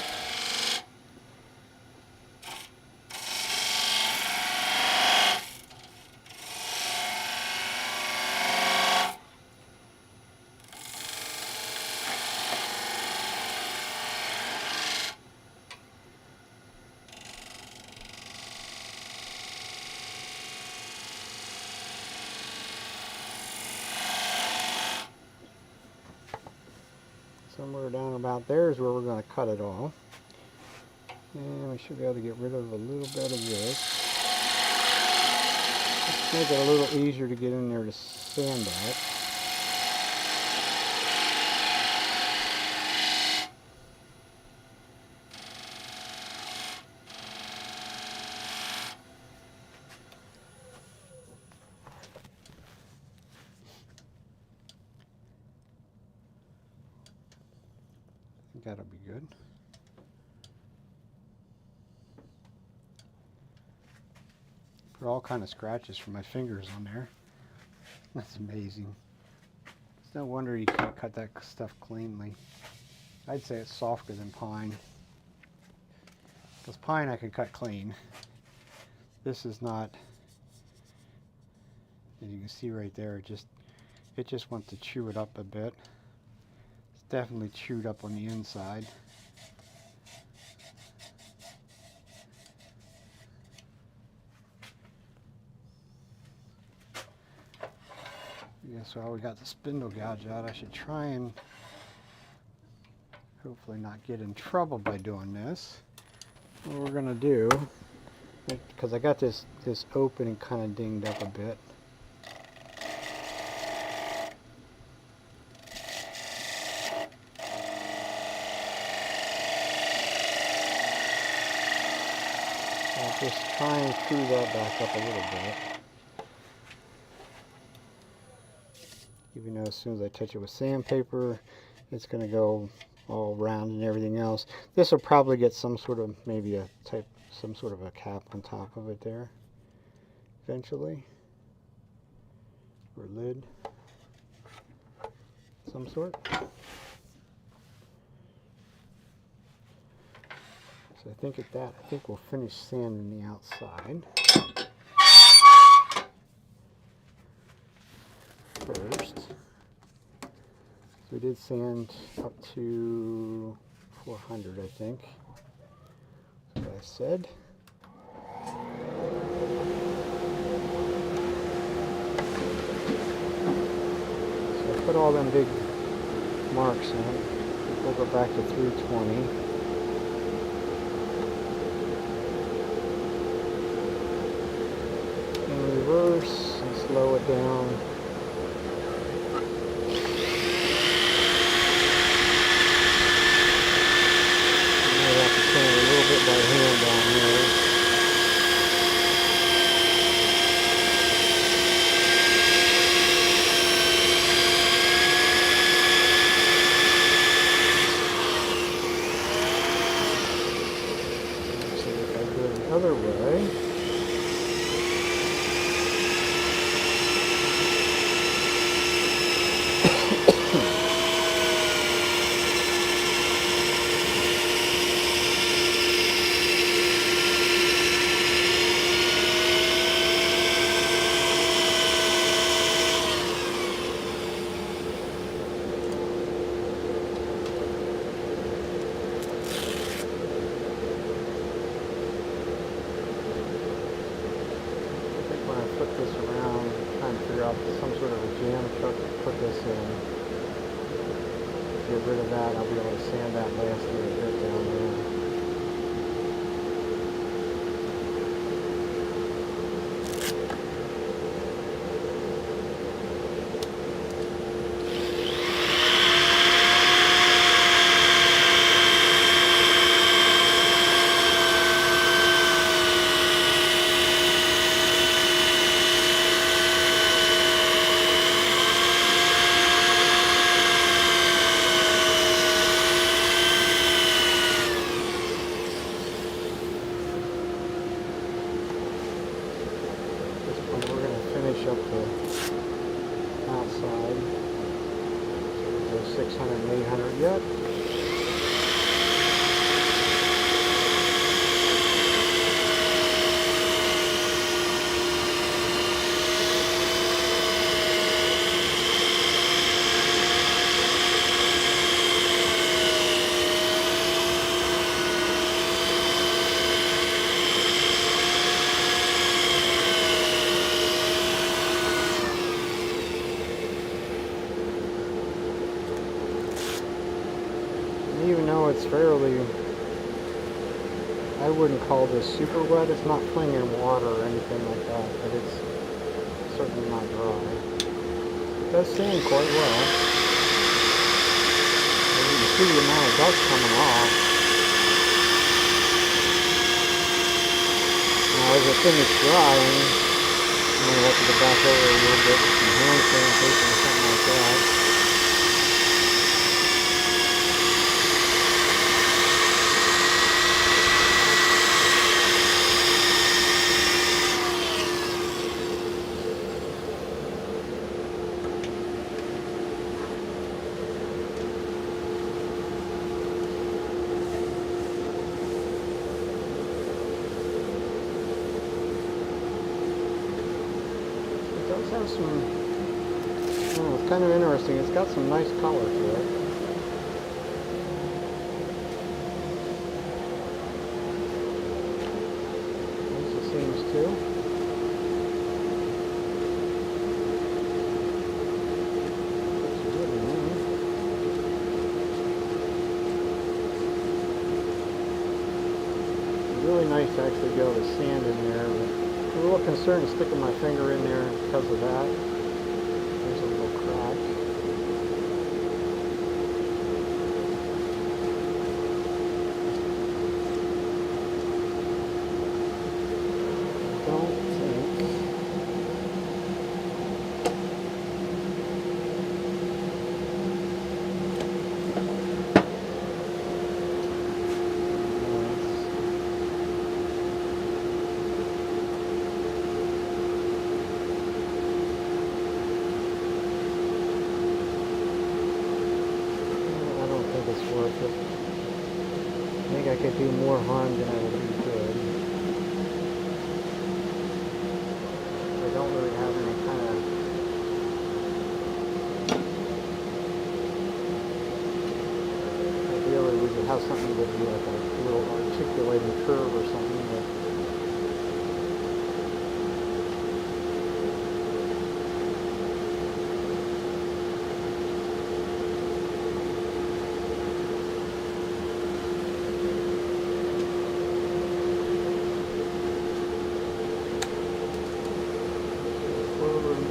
Somewhere down about there is where we're going to cut it off. And we should be able to get rid of a little bit of this. Let's make it a little easier to get in there to sand at. That'll be good. Put all kind of scratches from my fingers on there. That's amazing. It's no wonder you can't cut that stuff cleanly. I'd say it's softer than pine. Because pine I can cut clean. This is not. As you can see right there, it just wants to chew it up a bit. Definitely chewed up on the inside. Yeah, so we got the spindle gouge out. I should try and hopefully not get in trouble by doing this. What we're gonna do, because I got this opening kind of dinged up a bit. I'll just try and screw that back up a little bit. Even though as soon as I touch it with sandpaper, it's going to go all round and everything else. This will probably get some sort of, maybe some sort of a cap on top of it there, eventually. Or lid. Some sort. So I think we'll finish sanding the outside first. So we did sand up to 400, I think. That's what I said. So I put all them big marks in it. We'll go back to 320. Reverse and slow it down. I might have to sand a little bit by hand down here. So if I go the other way. this around, trying to figure out some sort of a jam chuck to put this in. Get rid of that, I'll be able to sand that last little bit down there. Finish up the outside. So 600 and 800 yet. Even though it's fairly, I wouldn't call this super wet. It's not clinging water or anything like that, but it's certainly not dry. It does sand quite well. And you can see the amount of dust coming off. Now as it finishes drying, I'm going to have to go back over a little bit with some hand sanitation or something like that. It does have some, it's kind of interesting. It's got some nice color to it. There's the seams too. Looks really nice. Really nice to actually be able to sand in there. But I'm a little concerned sticking my finger in there because of that. There's a little crack. I don't think. It's worth it. I think I could do more harm than I would do good. I don't really have any kind of ideally we could have something that would be like a little articulating curve or something, but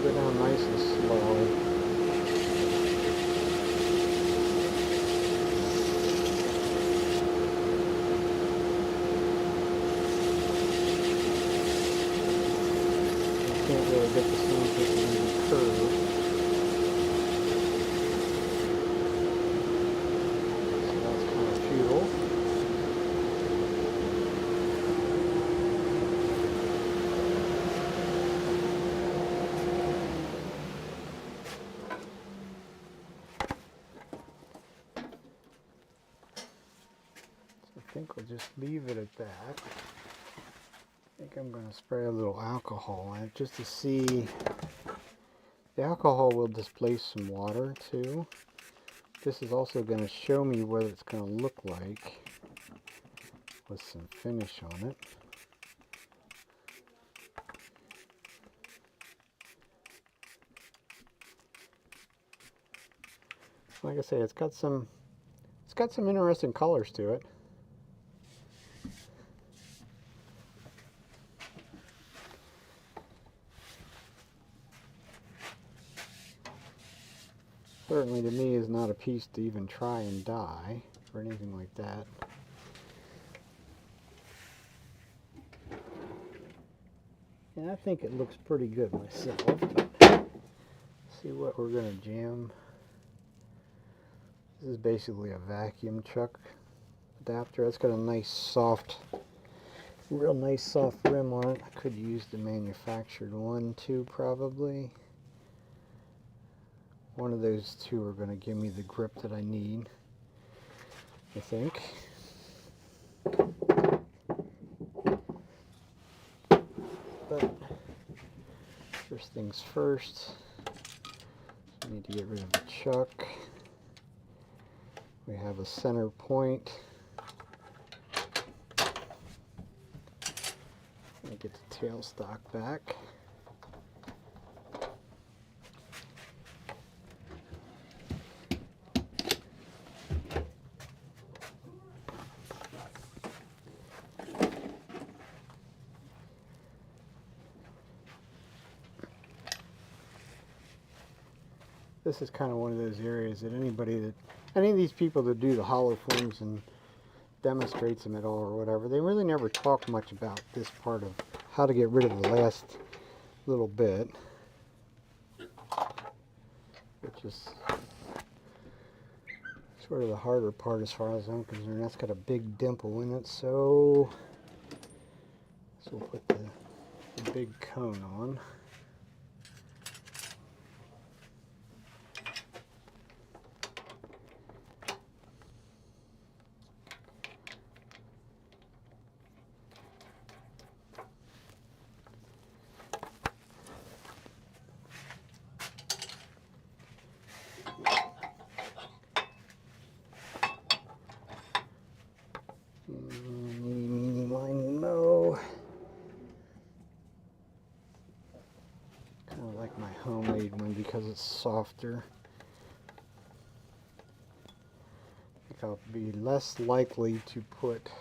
go down nice and slow. You can't really get the sand to the curve. So that's kind of futile. I think we'll just leave it at that. I think I'm going to spray a little alcohol on it just to see. The alcohol will displace some water too. This is also going to show me what it's going to look like with some finish on it. Like I say, it's got some interesting colors to it. Certainly to me is not a piece to even try and dye or anything like that. And I think it looks pretty good myself, but see what we're going to jam. This is basically a vacuum chuck adapter. It's got a nice soft, real nice soft rim on it. I could use the manufactured one too, probably. One of those two are going to give me the grip that I need, I think. But first things first, we need to get rid of the chuck. We have a center point. Let me get the tailstock back. This is kind of one of those areas that any of these people that do the hollow forms and demonstrates them at all or whatever, they really never talk much about this part of how to get rid of the last little bit, which is sort of the harder part as far as I'm concerned. That's got a big dimple in it, so we'll put the big cone on. Homemade one because it's softer. I think I'll be less likely to put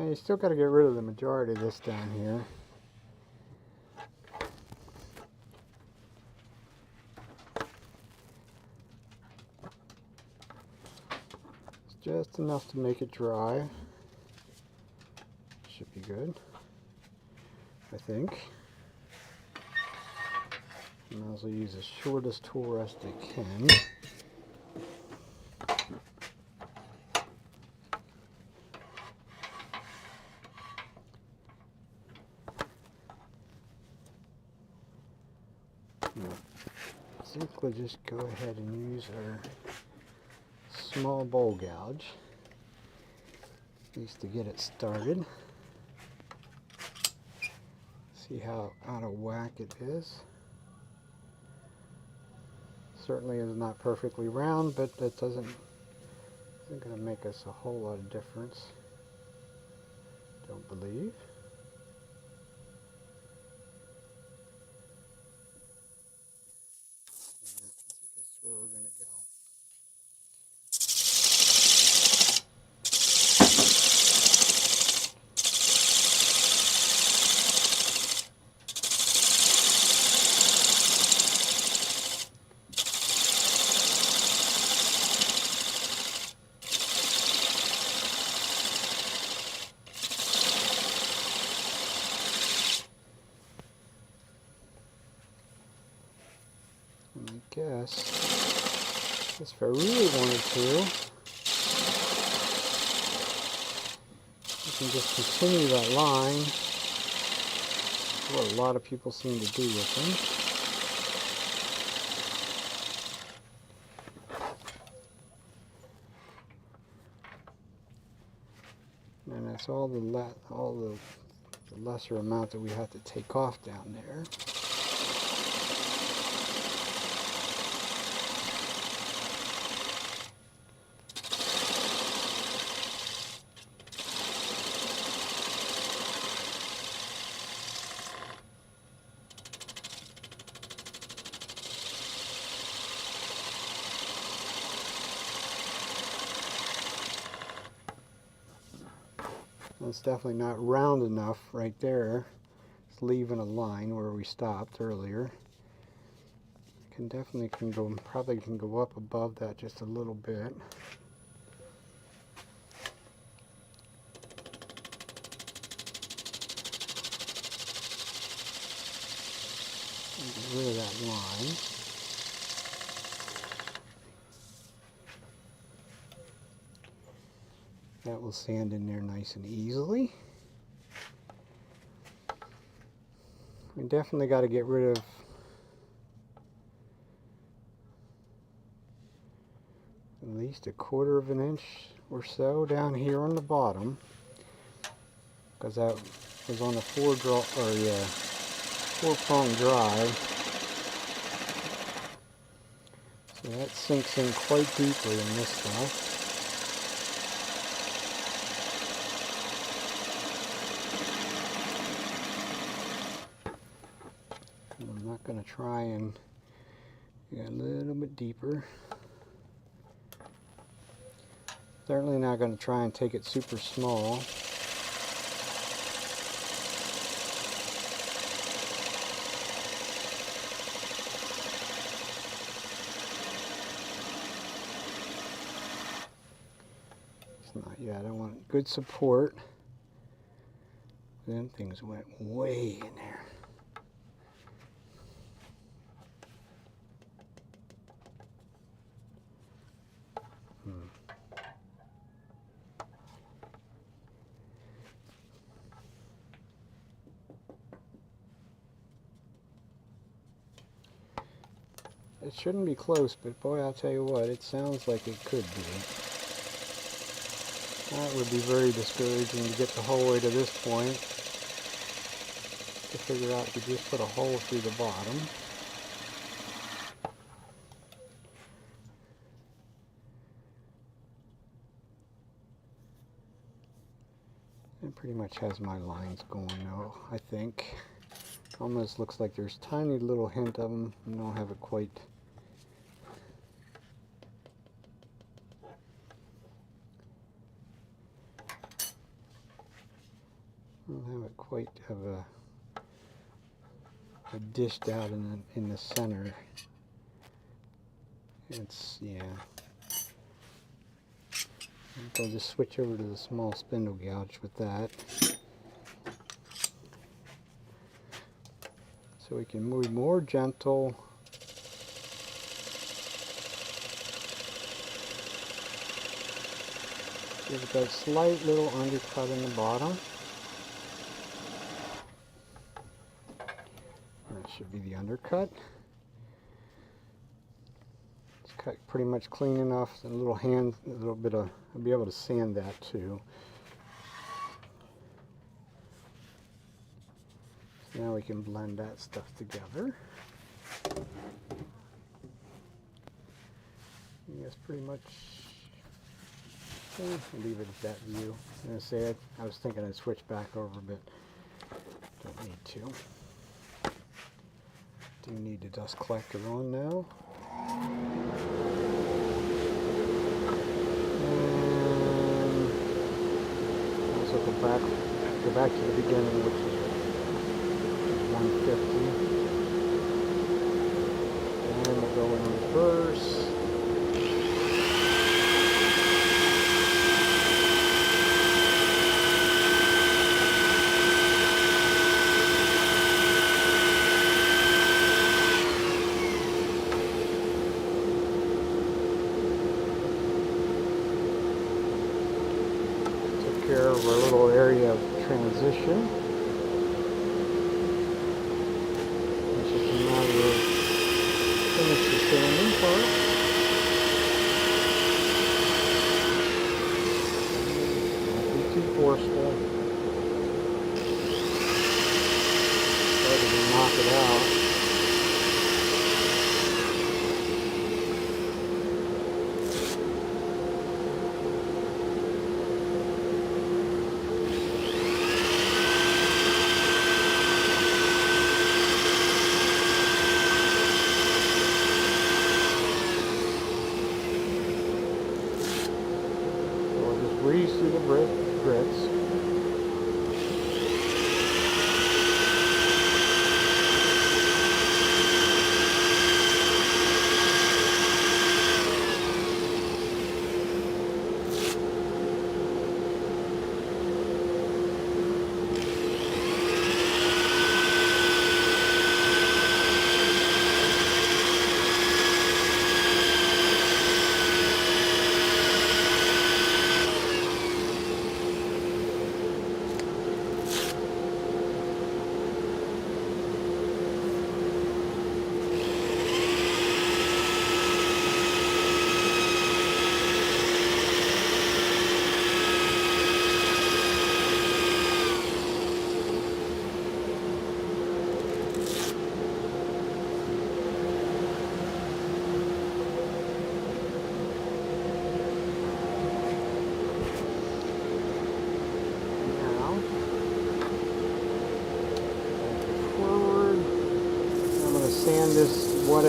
you still got to get rid of the majority of this down here. Just enough to make it dry. Should be good, I think. And I'll also use the shortest tool rest I can. I think we'll just go ahead and use our small bowl gouge, at least to get it started. See how out of whack it is. Certainly is not perfectly round, but that isn't going to make us a whole lot of difference, don't believe. I think that's where we're going to go. Guess if I really wanted to, I can just continue that line. That's what a lot of people seem to do with them. And that's all the lesser amount that we have to take off down there. It's definitely not round enough right there. It's leaving a line where we stopped earlier. Probably can go up above that just a little bit. Get rid of that line. That will sand in there nice and easily. We definitely got to get rid of at least 1/4 of an inch or so down here on the bottom, because that was on a 4-prong drive. So that sinks in quite deeply in this stuff. I'm not going to try and get a little bit deeper. Certainly not going to try and take it super small. It's not yet. I want good support. Then things went way in there. It shouldn't be close, but boy, I'll tell you what, it sounds like it could be. That would be very discouraging to get the whole way to this point, to figure out you just put a hole through the bottom. It pretty much has my lines going now, I think. Almost looks like there's a tiny little hint of them. I don't have it quite. I don't have it quite have a dished out in the center. It's, yeah. I'll just switch over to the small spindle gouge with that. So we can be more gentle. Give it that slight little undercut in the bottom. That should be the undercut. It's cut pretty much clean enough. A little bit of, I'll be able to sand that too. So now we can blend that stuff together. And that's pretty much. I'll leave it at that view. I'm going to say I was thinking I'd switch back over, but don't need to. Do need the dust collector on now. And also go back to the beginning, which is 150. And we'll go in reverse. Care of our little area of transition. It's just a matter of finish the sanding part. Don't be too forceful. Try to knock it out. Breeze through the grits. sand this what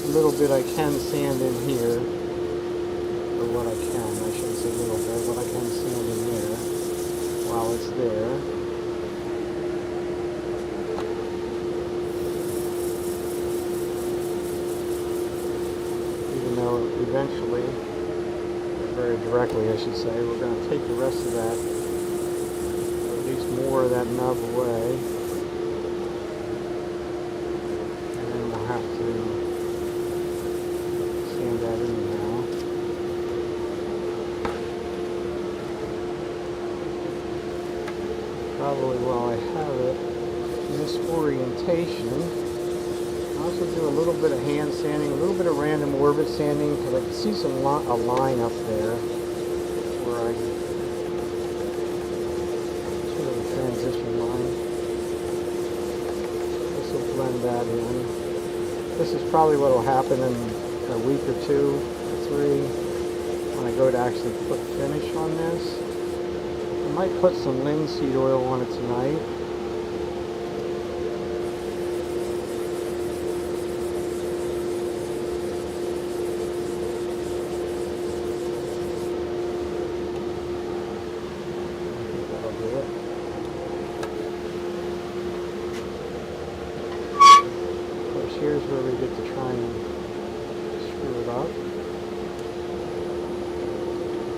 little bit I can sand in here, or what I shouldn't say little bit, what I can sand in there while it's there. Even though eventually, or very directly I should say, we're going to take the rest of that, or at least more of that nub away. Have to sand that in now. Probably while I have it in this orientation, I also do a little bit of hand sanding, a little bit of random orbit sanding, because I can see a line up there where I sort of a transition line. This will blend that in. This is probably what will happen in a week or 2 or 3 when I go to actually put finish on this. I might put some linseed oil on it tonight. I think that'll do it. Here's where we get to try and screw it up.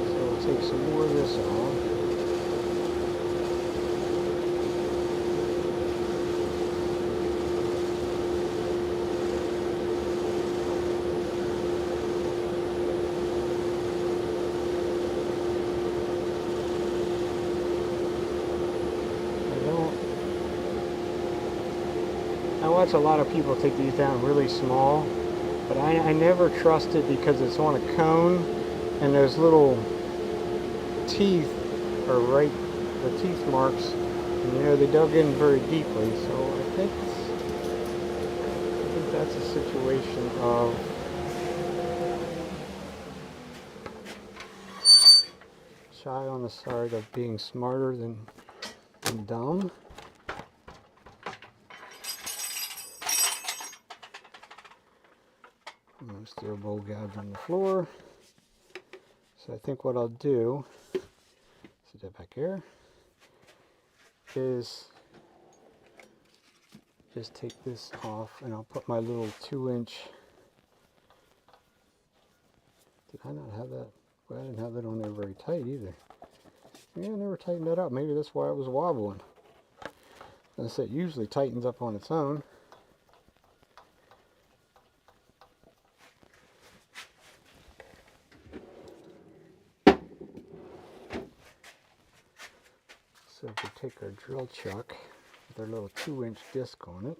So we'll take some more of this off. I watch a lot of people take these down really small, but I never trust it because it's on a cone and those little teeth are right, the teeth marks, and you know they dug in very deeply, so I think that's a situation of shy on the side of being smarter than dumb. I'm going to steal a bowl gouge on the floor. So I think what I'll do, sit that back here, is just take this off and I'll put my little 2-inch, did I not have that? Well, I didn't have that on there very tight either. Yeah, I never tightened that up. Maybe that's why it was wobbling. As I said, it usually tightens up on its own. So if we take our drill chuck with our little 2-inch disc on it,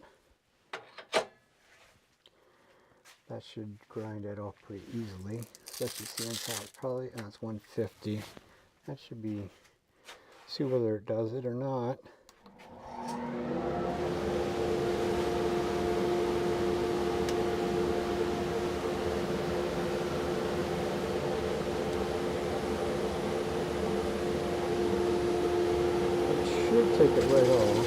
that should grind that off pretty easily. Especially seeing how it's probably, it's 150. That should be, see whether it does it or not. Should take it right off.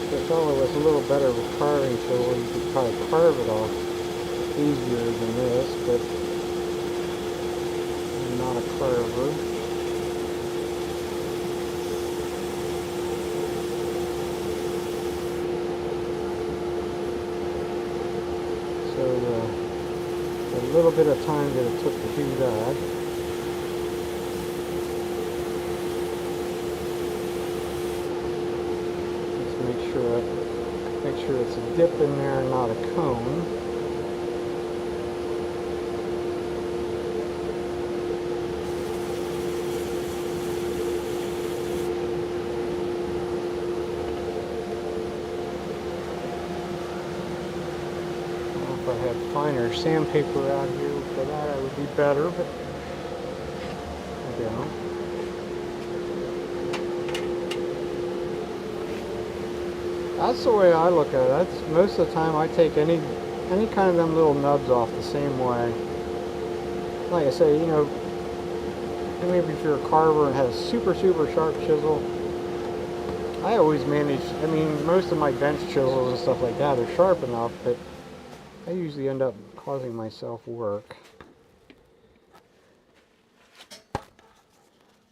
If it's only with a little better of a carving tool, you could probably carve it off easier than this, but I'm not a carver. So a little bit of time that it took to do that. Make sure it's a dip in there and not a cone. Well, if I had finer sandpaper out here for that, I would be better, but I don't. That's the way I look at it. That's most of the time I take any kind of them little nubs off the same way. Like I say, you know, maybe if you're a carver and has a super sharp chisel, I always manage, I mean, most of my bench chisels and stuff like that are sharp enough, but I usually end up causing myself work.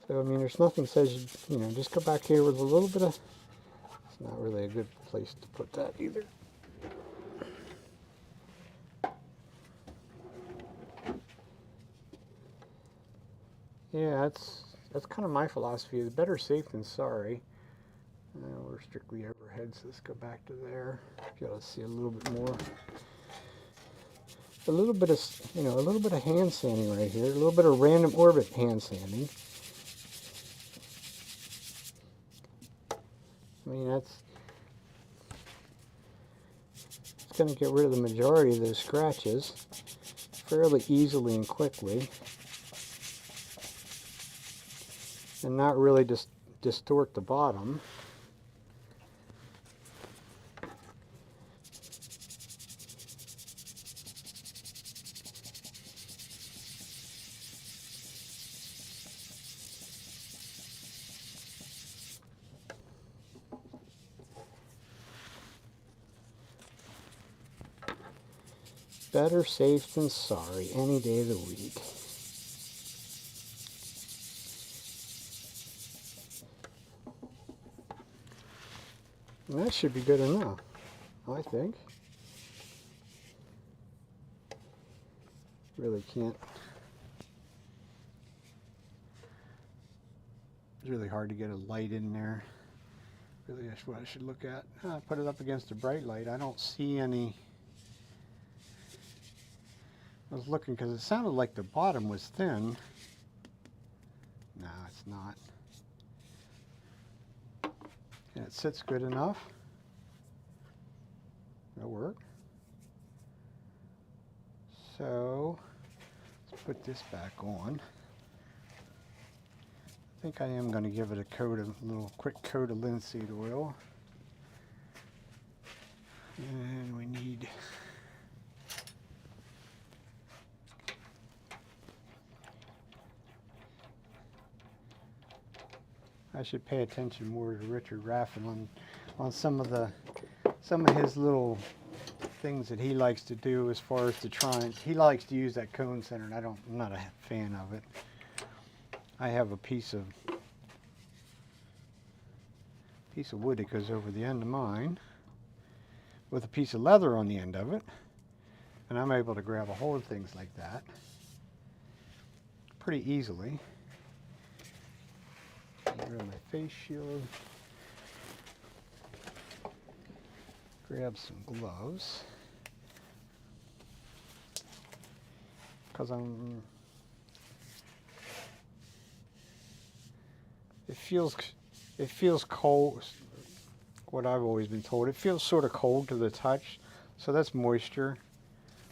So, I mean, there's nothing says, you know, just go back here with a little bit of, it's not really a good place to put that either. Yeah, that's kind of my philosophy. It's better safe than sorry. We're strictly overhead, so let's go back to there. Be able to see a little bit more. A little bit of, you know, a little bit of hand sanding right here. A little bit of random orbit hand sanding. I mean, it's going to get rid of the majority of those scratches fairly easily and quickly, and not really just distort the bottom. Better safe than sorry any day of the week. And that should be good enough, I think. Really can't. It's really hard to get a light in there. Really, that's what I should look at. Put it up against a bright light. I don't see any. I was looking because it sounded like the bottom was thin. No, it's not. And it sits good enough. It'll work. So let's put this back on. I think I am going to give it a little quick coat of linseed oil. And we need I should pay attention more to Richard Raffin on some of his little things that he likes to do as far as he likes to use that cone center, and I'm not a fan of it. I have a piece of wood that goes over the end of mine with a piece of leather on the end of it, and I'm able to grab a hold of things like that pretty easily. Grab my face shield, grab some gloves, because it feels cold. What I've always been told, it feels sort of cold to the touch, so that's moisture.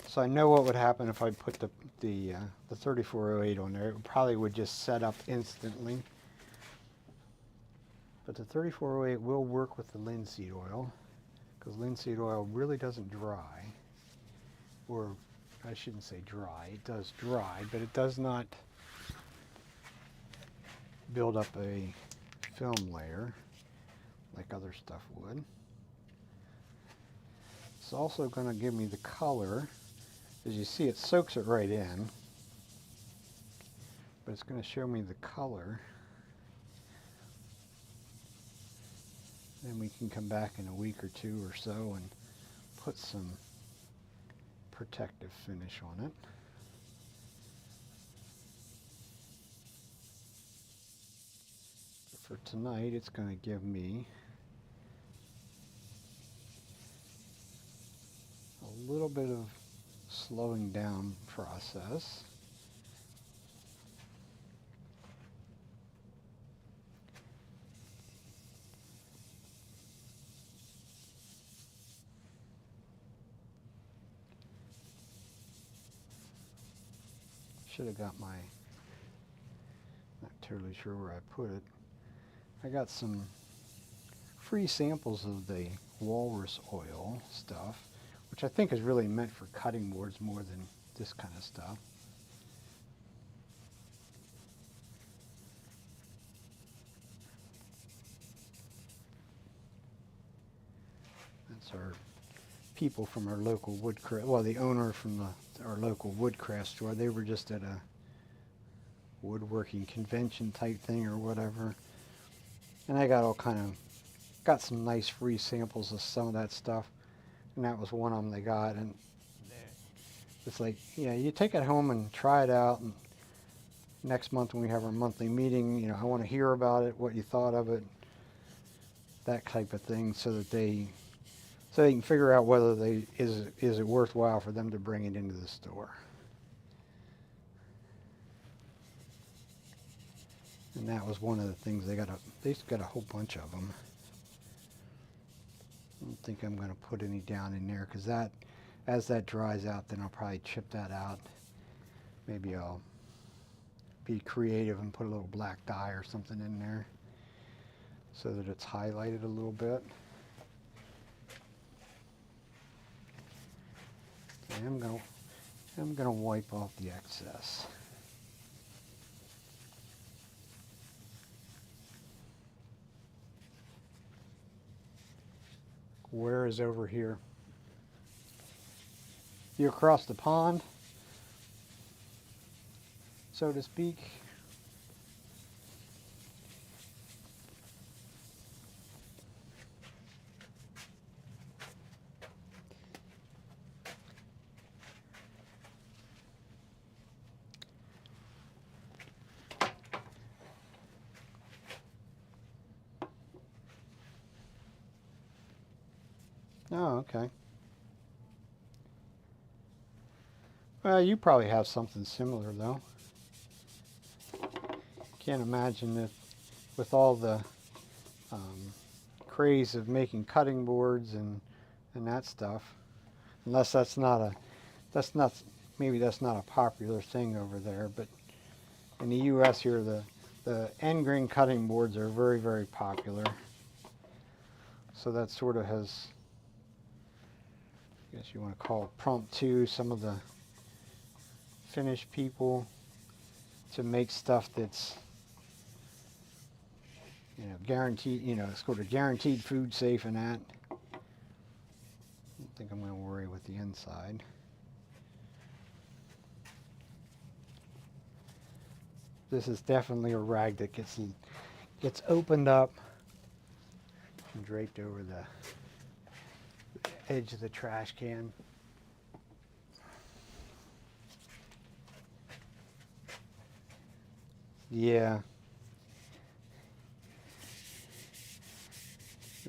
So I know what would happen if I put the 3408 on there. It probably would just set up instantly. But the 3408 will work with the linseed oil, because linseed oil really doesn't dry. Or I shouldn't say dry, it does dry, but it does not build up a film layer like other stuff would. It's also going to give me the color. As you see, it soaks it right in, but it's going to show me the color. Then we can come back in a week or two or so and put some protective finish on it. For tonight, it's going to give me a little bit of slowing down process. Should have got my, not totally sure where I put it. I got some free samples of the walrus oil stuff, which I think is really meant for cutting boards more than this kind of stuff. or people from our local woodcraft, well, the owner from our local woodcraft store, they were just at a woodworking convention type thing or whatever. And I got some nice free samples of some of that stuff. And that was one of them they got. And it's like, yeah, you take it home and try it out. And next month when we have our monthly meeting, I want to hear about it, what you thought of it, that type of thing, so they can figure out whether is it worthwhile for them to bring it into the store. And that was one of the things they got a whole bunch of them. I don't think I'm going to put any down in there, because as that dries out, then I'll probably chip that out. Maybe I'll be creative and put a little black dye or something in there so that it's highlighted a little bit. Okay, I'm gonna wipe off the excess. Where is over here? You across the pond, so to speak. Oh, okay. Well, you probably have something similar, though. Can't imagine that with all the craze of making cutting boards and that stuff, unless maybe that's not a popular thing over there, but in the U.S. here, the end grain cutting boards are very, very popular. So that sort of has, I guess you want to call it, prompted some of the Finnish people to make stuff that's guaranteed, it's sort of guaranteed food safe and that. I don't think I'm going to worry with the inside. This is definitely a rag that gets opened up and draped over the edge of the trash can. Yeah.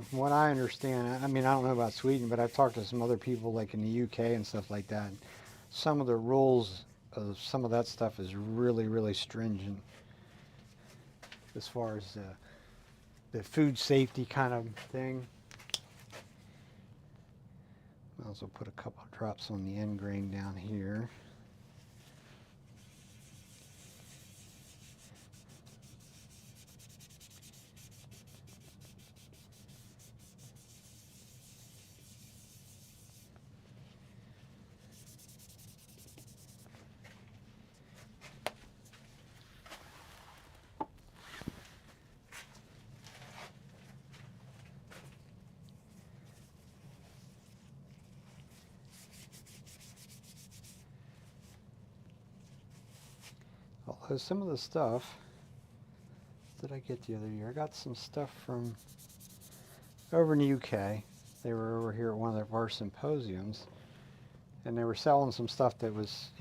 From what I understand, I mean, I don't know about Sweden, but I've talked to some other people like in the UK and stuff like that. Some of the rules of some of that stuff is really, really stringent as far as the food safety kind of thing. I'll also put a couple of drops on the end grain down here. Although some of the stuff that I get the other year, I got some stuff from over in the UK. They were over here at one of our symposiums, and they were selling some stuff that was,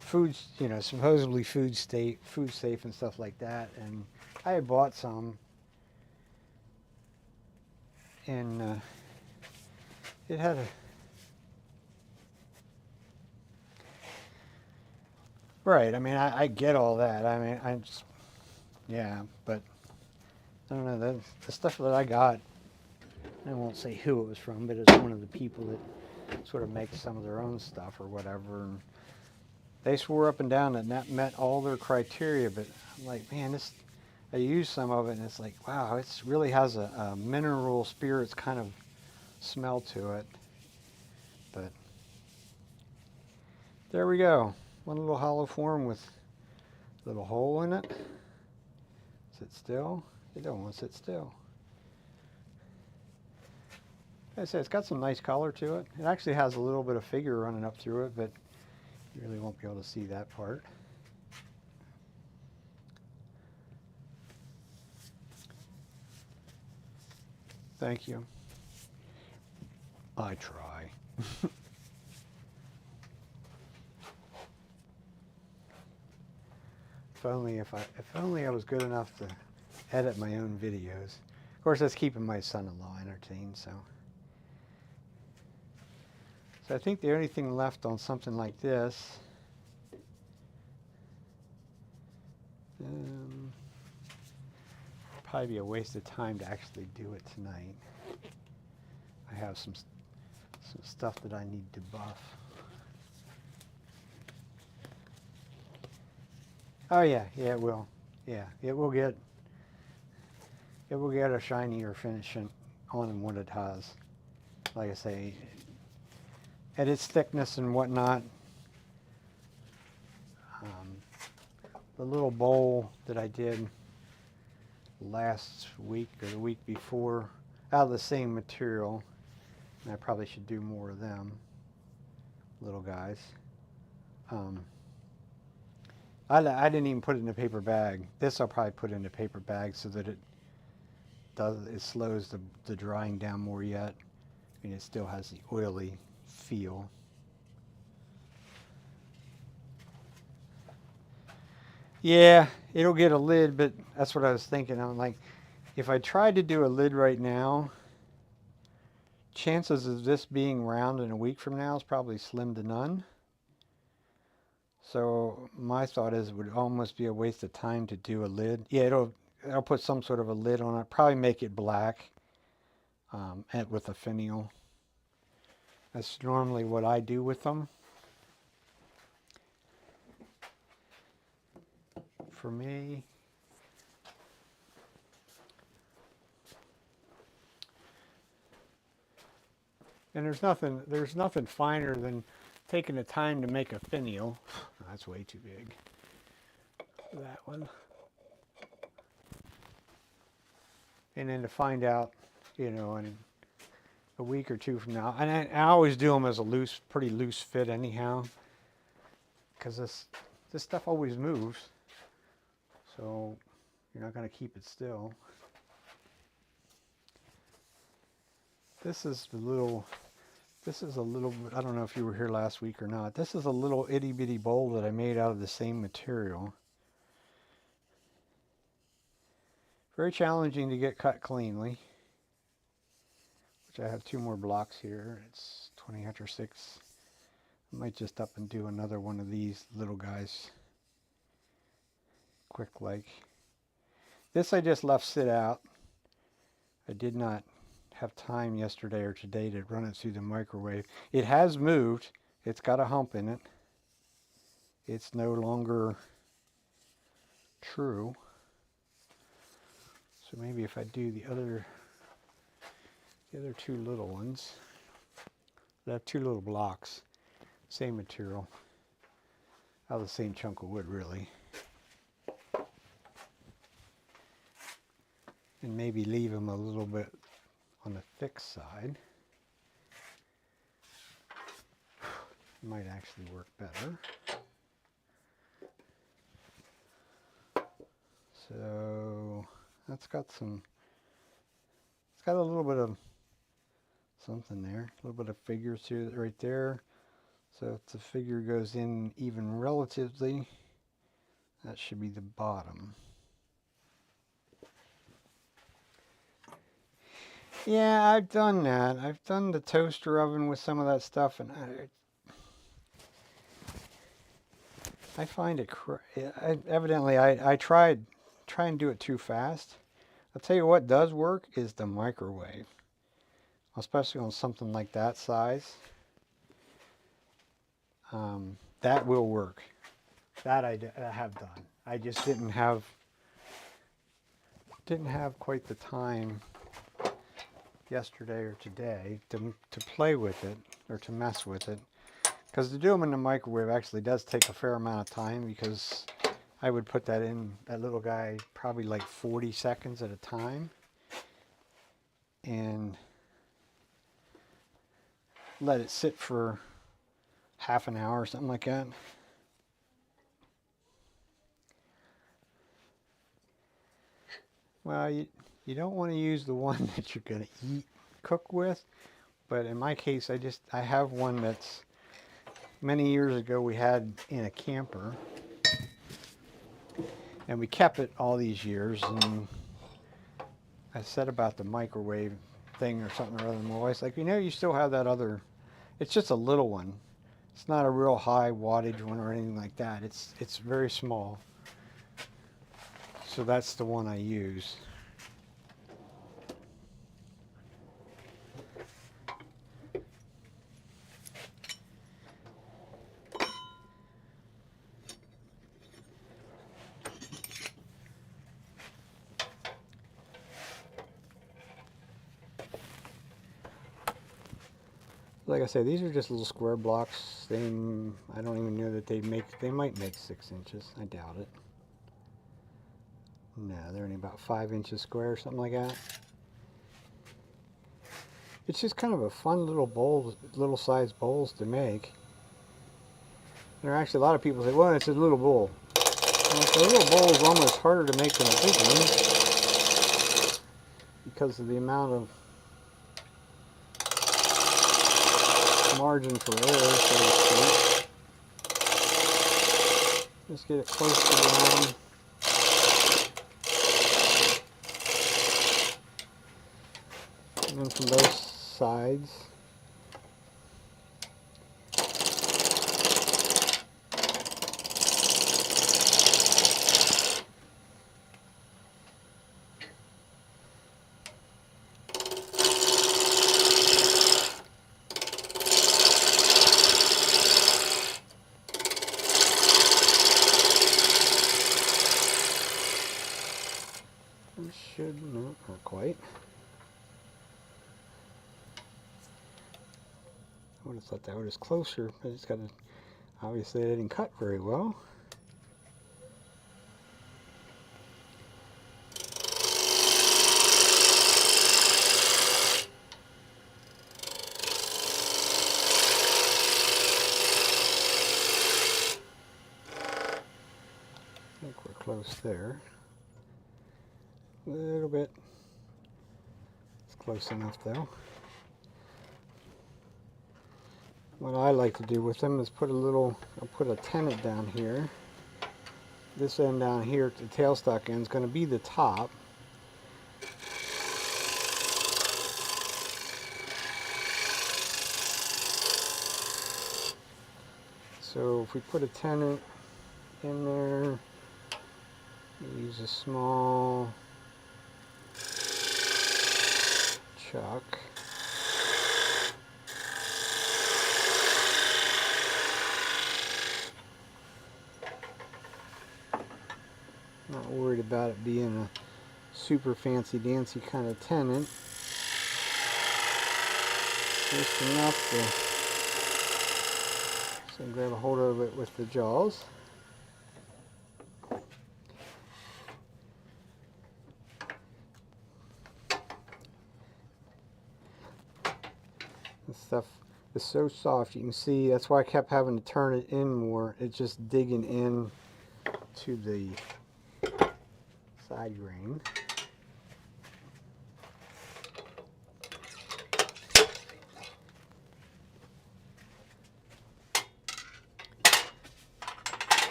food, supposedly food safe and stuff like that. And I had bought some, and it had a right. I mean, I get all that. I mean, yeah, but I don't know, the stuff that I got, I won't say who it was from, but it's one of the people that sort of makes some of their own stuff or whatever. And they swore up and down that met all their criteria, but I'm like, man, I used some of it, and it's like, wow, it really has a mineral spirits kind of smell to it. But there we go. One little hollow form with a little hole in it. Sit still. It don't want to sit still. Like I said, it's got some nice color to it. It actually has a little bit of figure running up through it, but you really won't be able to see that part. Thank you. I try. If only I was good enough to edit my own videos. Of course, that's keeping my son-in-law entertained, so. So I think the only thing left on something like this, probably be a waste of time to actually do it tonight. I have some stuff that I need to buff. Oh yeah, it will. Yeah, it will get a shinier finish on than what it has. Like I say, at its thickness and whatnot, the little bowl that I did last week or the week before, out of the same material, and I probably should do more of them, little guys. I didn't even put it in a paper bag. This I'll probably put in a paper bag so that it slows the drying down more yet. I mean, it still has the oily feel. Yeah, it'll get a lid, but that's what I was thinking. I'm like, if I tried to do a lid right now, chances of this being round in a week from now is probably slim to none. So my thought is it would almost be a waste of time to do a lid. Yeah, I'll put some sort of a lid on it. Probably make it black and with a finial. That's normally what I do with them. For me, and there's nothing finer than taking the time to make a finial. Oh, that's way too big. That one. And then to find out, in a week or two from now, and I always do them as a pretty loose fit anyhow, because this stuff always moves, so you're not going to keep it still. This is a little, I don't know if you were here last week or not. This is a little itty bitty bowl that I made out of the same material. Very challenging to get cut cleanly. Which I have 2 more blocks here. It's 20 after 6. I might just up and do another one of these little guys. Quick like. This I just left sit out. I did not have time yesterday or today to run it through the microwave. It has moved. It's got a hump in it. It's no longer true. So maybe if I do the other 2 little ones, I have 2 little blocks, same material, out of the same chunk of wood really. And maybe leave them a little bit on the thick side. Might actually work better. So that's got it's got a little bit of something there, a little bit of figure to it right there. So if the figure goes in even relatively, that should be the bottom. Yeah, I've done that. I've done the toaster oven with some of that stuff, and I find it, evidently I try and do it too fast. I'll tell you what does work is the microwave, especially on something like that size. That will work. That I have done. I just didn't have quite the time yesterday or today to play with it or to mess with it, because to do them in the microwave actually does take a fair amount of time, because I would put that little guy probably like 40 seconds at a time, and let it sit for half an hour or something like that. Well, you don't want to use the one that you're going to cook with, but in my case, I have one that's many years ago we had in a camper, and we kept it all these years. And I said about the microwave thing or something or other, and my wife's like, you still have that other. It's just a little one. It's not a real high wattage one or anything like that. It's very small. So that's the one I use. Like I say, these are just little square blocks. I don't even know that they might make 6 inches. I doubt it. No, they're only about 5 inches square or something like that. It's just kind of a fun little bowl, little size bowls to make. There are actually a lot of people say, well, it's a little bowl. Well, the little bowl is almost harder to make than a big one because of the amount of margin for error, so to speak. Just get it close to the round. And then from both sides. No, not quite. I would have thought that was closer, but it's got to, obviously it didn't cut very well. I think we're close there. A little bit. It's close enough though. What I like to do with them is I'll put a tenon down here. This end down here, the tailstock end, is going to be the top. So if we put a tenon in there, use a small chuck. Not worried about it being a super fancy dancy kind of tenon. Just enough to grab a hold of it with the jaws. This stuff is so soft, you can see that's why I kept having to turn it in more. It's just digging in to the side grain.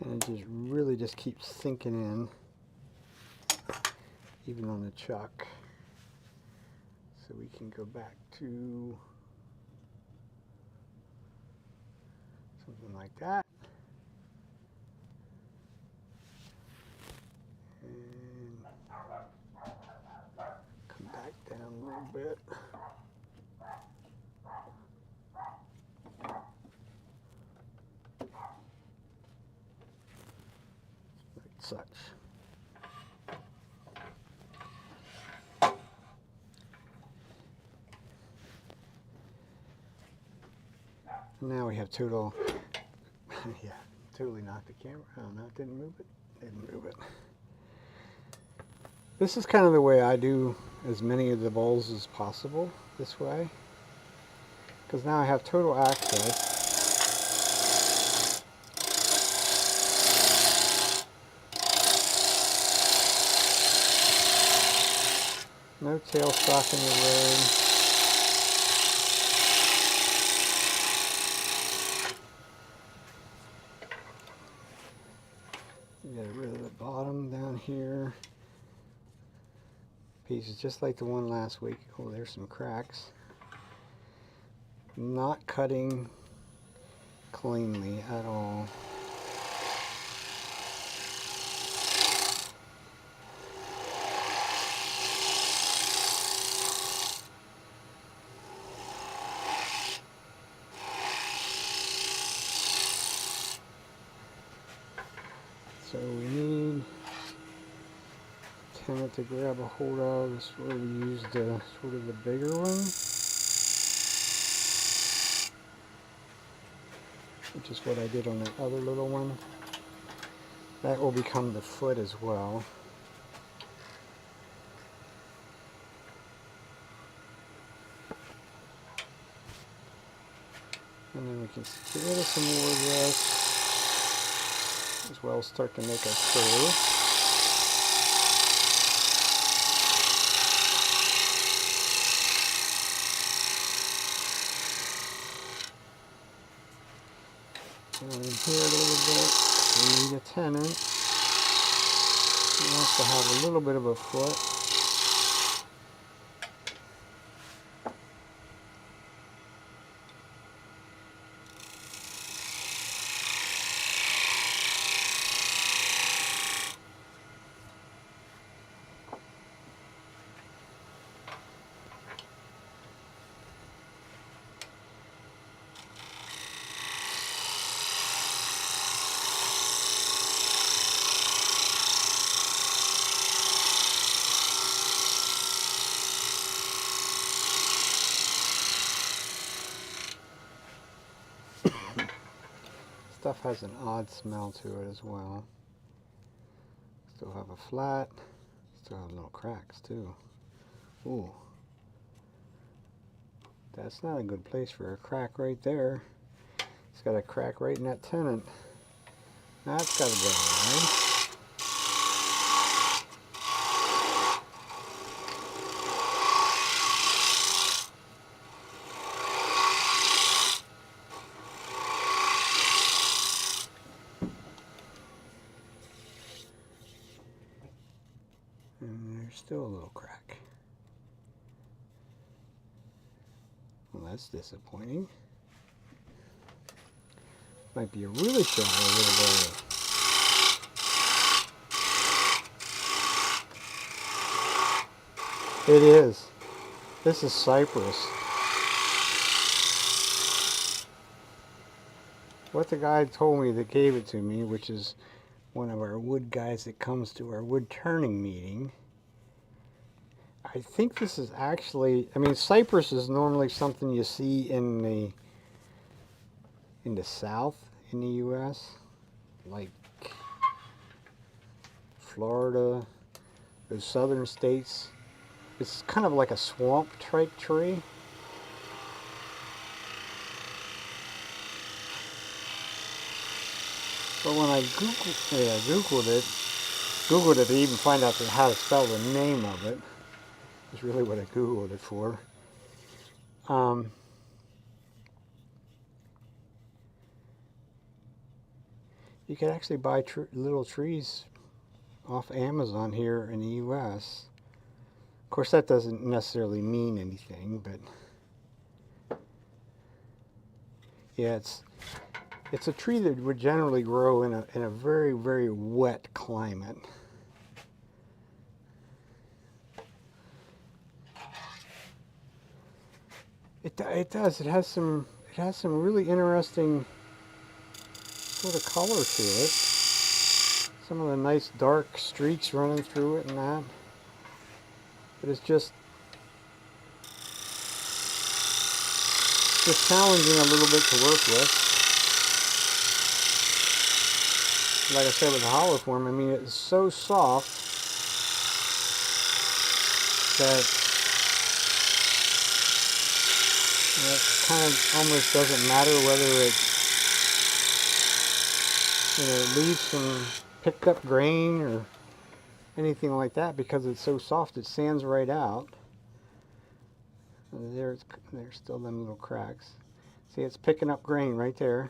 And it just really just keeps sinking in, even on the chuck. So we can go back to something like that. And come back such. Now we have total, yeah, totally knocked the camera. Oh no, it didn't move it. Didn't move it. This is kind of the way I do as many of the bowls as possible, this way. Because now I have total access. No tailstock in the road. Get rid of the bottom down here. Pieces just like the one last week. Oh, there's some cracks. Not cutting cleanly at all. So we need tenon to grab a hold of. This is where we use the sort of the bigger one, which is what I did on that other little one. That will become the foot as well. And then we can get rid of some more of this, as well as start to make a curve. And in here a little bit, we need a tenon. We also have a little bit of a foot. Stuff has an odd smell to it as well. Still have a flat. Still have little cracks too. Ooh. That's not a good place for a crack right there. It's got a crack right in that tenon. That's got to go, right? And there's still a little crack. Well, that's disappointing. Might be a really shallow little bowl. It is. This is cypress. What the guy told me that gave it to me, which is one of our wood guys that comes to our wood turning meeting. I think this is actually, I mean, cypress is normally something you see in the South in the U.S., like Florida, those southern states. It's kind of like a swamp type tree. But when I Googled it to even find out how to spell the name of it. Is really what I Googled it for. You can actually buy little trees off Amazon here in the U.S. Of course, that doesn't necessarily mean anything, but yeah, it's a tree that would generally grow in a very, very wet climate. It does. It has some really interesting sort of color to it. some of the nice dark streaks running through it and that. But it's just challenging a little bit to work with. Like I said with the hollow form, I mean, it's so soft that it kind of almost doesn't matter whether it, leaves some picked up grain or anything like that, because it's so soft it sands right out. And there's still them little cracks. See, it's picking up grain right there.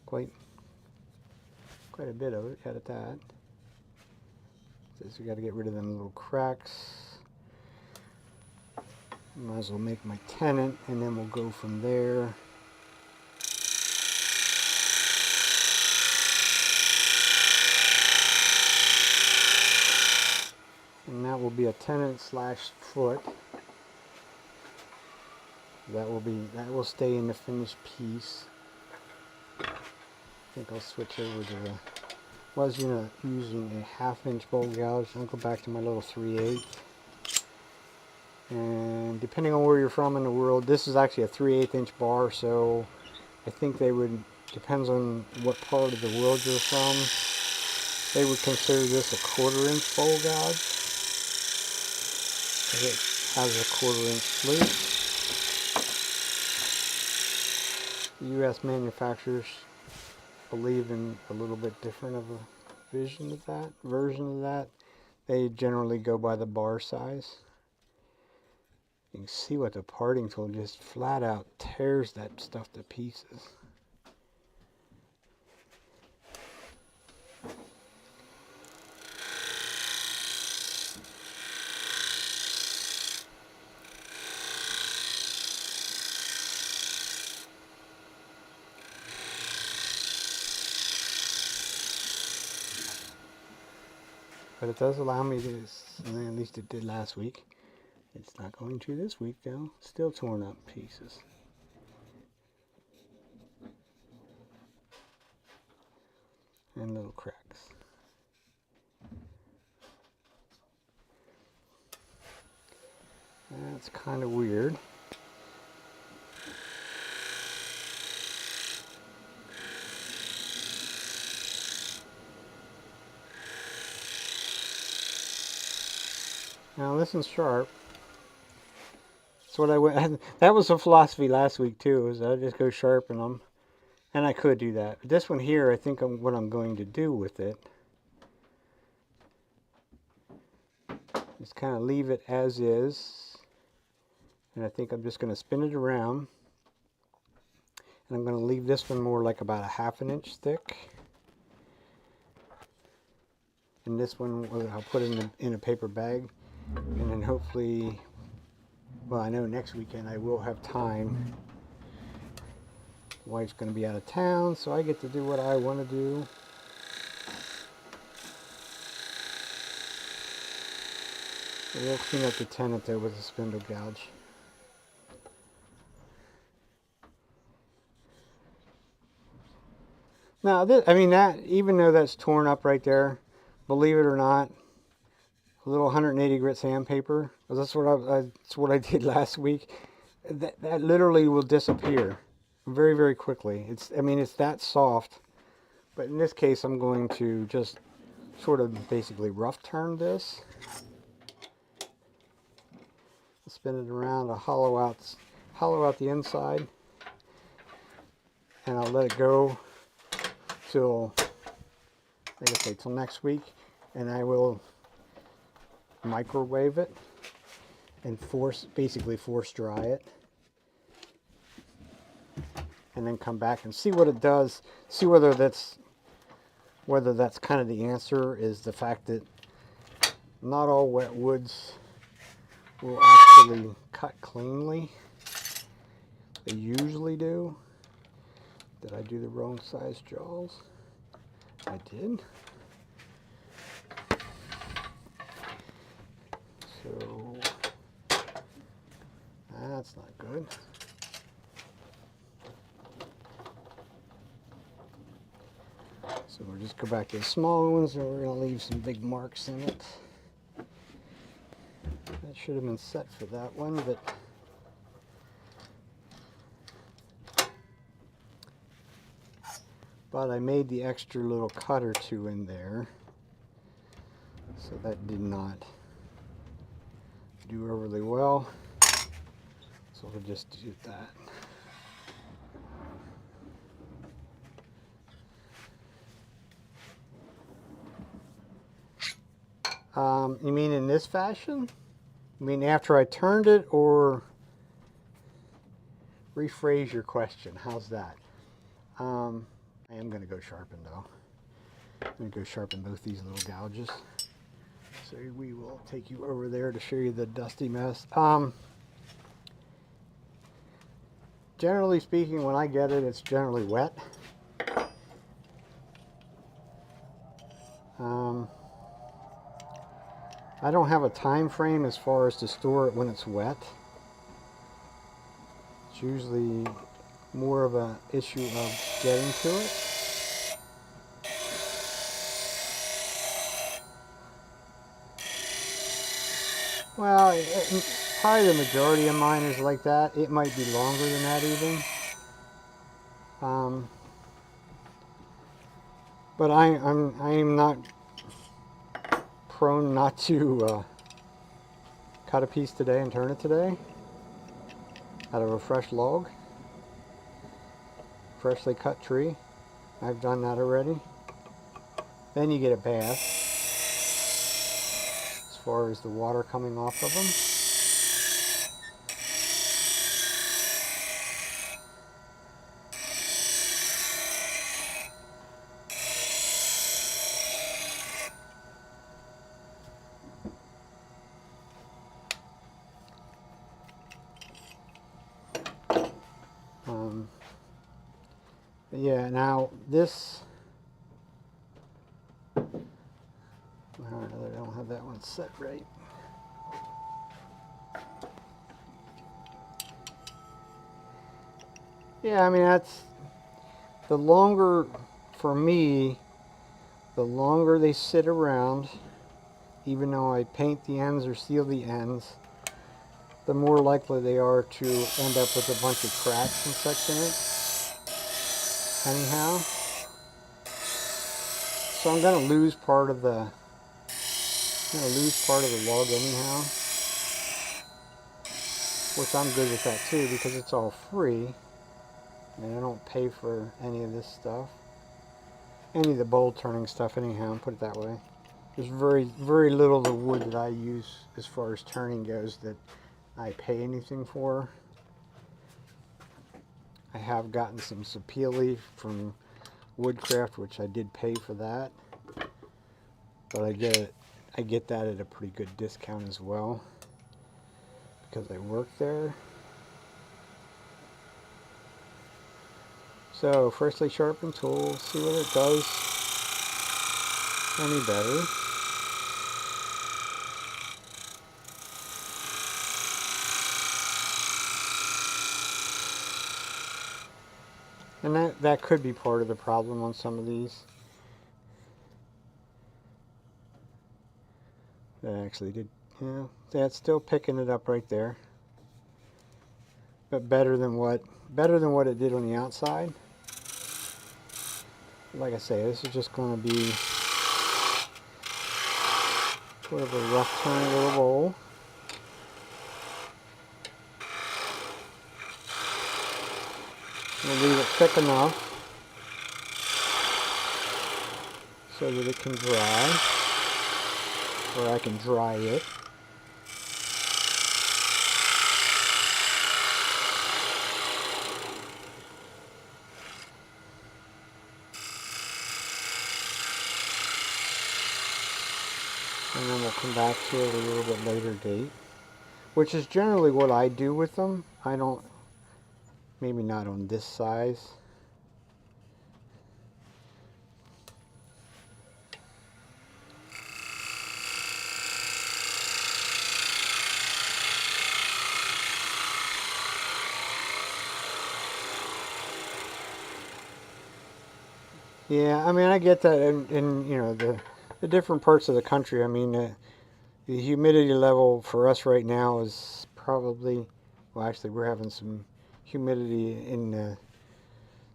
Quite a bit of it at that. So we got to get rid of them little cracks. Might as well make my tenant, and then we'll go from there. And that will be a tenant / foot. That will stay in the finished piece. I think I'll switch over to the, was using a 1/2 inch bowl gouge. I'll go back to my little 3/8. And depending on where you're from in the world, this is actually a 3/8 inch bar, so I think they would, depends on what part of the world you're from, they would consider this a 1/4 inch bowl gouge. It has a 1/4 inch flute. U.S. manufacturers believe in a little bit different of a version of that. They generally go by the bar size. You can see what the parting tool just flat out tears that stuff to pieces. But it does allow me to, at least it did last week. It's not going to this week though. Still torn up pieces. And little cracks. That's kind of weird. Now listen sharp. That's what I went. That was a philosophy last week too. Is I just go sharpen them, and I could do that. But this one here, I think what I'm going to do with it is kind of leave it as is, and I think I'm just going to spin it around, and I'm going to leave this one more like about a 1/2 inch thick. And this one I'll put in a paper bag, and then hopefully, well, I know next weekend I will have time. Wife's going to be out of town, so I get to do what I want to do. We'll clean up the tenant there with a spindle gouge. Now, that, even though that's torn up right there, believe it or not, a little 180 grit sandpaper, that's what I did last week. That literally will disappear very, very quickly. It's that soft. But in this case, I'm going to just sort of basically rough turn this. Spin it around, I'll hollow out the inside, and I'll let it go till, like I say, till next week, and I will microwave it and basically force dry it, and then come back and see what it does. See whether that's kind of the answer, is the fact that not all wet woods will actually cut cleanly. They usually do. Did I do the wrong size jaws? I did. So that's not good. So we'll just go back to the small ones, and we're going to leave some big marks in it. That should have been set for that one, but I made the extra little cut or two in there, so that did not do overly well. So we'll just do that. You mean in this fashion? I mean after I turned it, or rephrase your question? How's that? I am going to go sharpen though. I'm going to go sharpen both these little gouges. So we will take you over there to show you the dusty mess. Generally speaking, when I get it, it's generally wet. I don't have a time frame as far as to store it when it's wet. It's usually more of an issue of getting to it. Well, probably the majority of mine is like that. It might be longer than that even. But I'm not prone not to cut a piece today and turn it today out of a fresh log, freshly cut tree. I've done that already. Then you get a bath as far as the water coming off of them. Yeah, now this, I don't have that one set right. Yeah, I mean, that's the longer, for me, the longer they sit around, even though I paint the ends or seal the ends, the more likely they are to end up with a bunch of cracks and such in it. Anyhow, so I'm going to lose part of the log anyhow, which I'm good with that too because it's all free and I don't pay for any of this stuff, any of the bowl turning stuff anyhow, put it that way. There's very little of the wood that I use as far as turning goes that I pay anything for. I have gotten some sapele from Woodcraft, which I did pay for that, but I get that at a pretty good discount as well because I work there. So freshly sharpened tool, see what it does any better. And that could be part of the problem on some of these. That actually did, yeah, that's still picking it up right there. But better than what it did on the outside. Like I say, this is just going to be sort of a rough turn of the bowl. We'll leave it thick enough so that it can dry, or I can dry it. And then we'll come back to it at a little bit later date, which is generally what I do with them. I don't, maybe not on this size. Yeah, I mean, I get that in you know, the different parts of the country. I mean, the humidity level for us right now is probably, well, actually, we're having some humidity in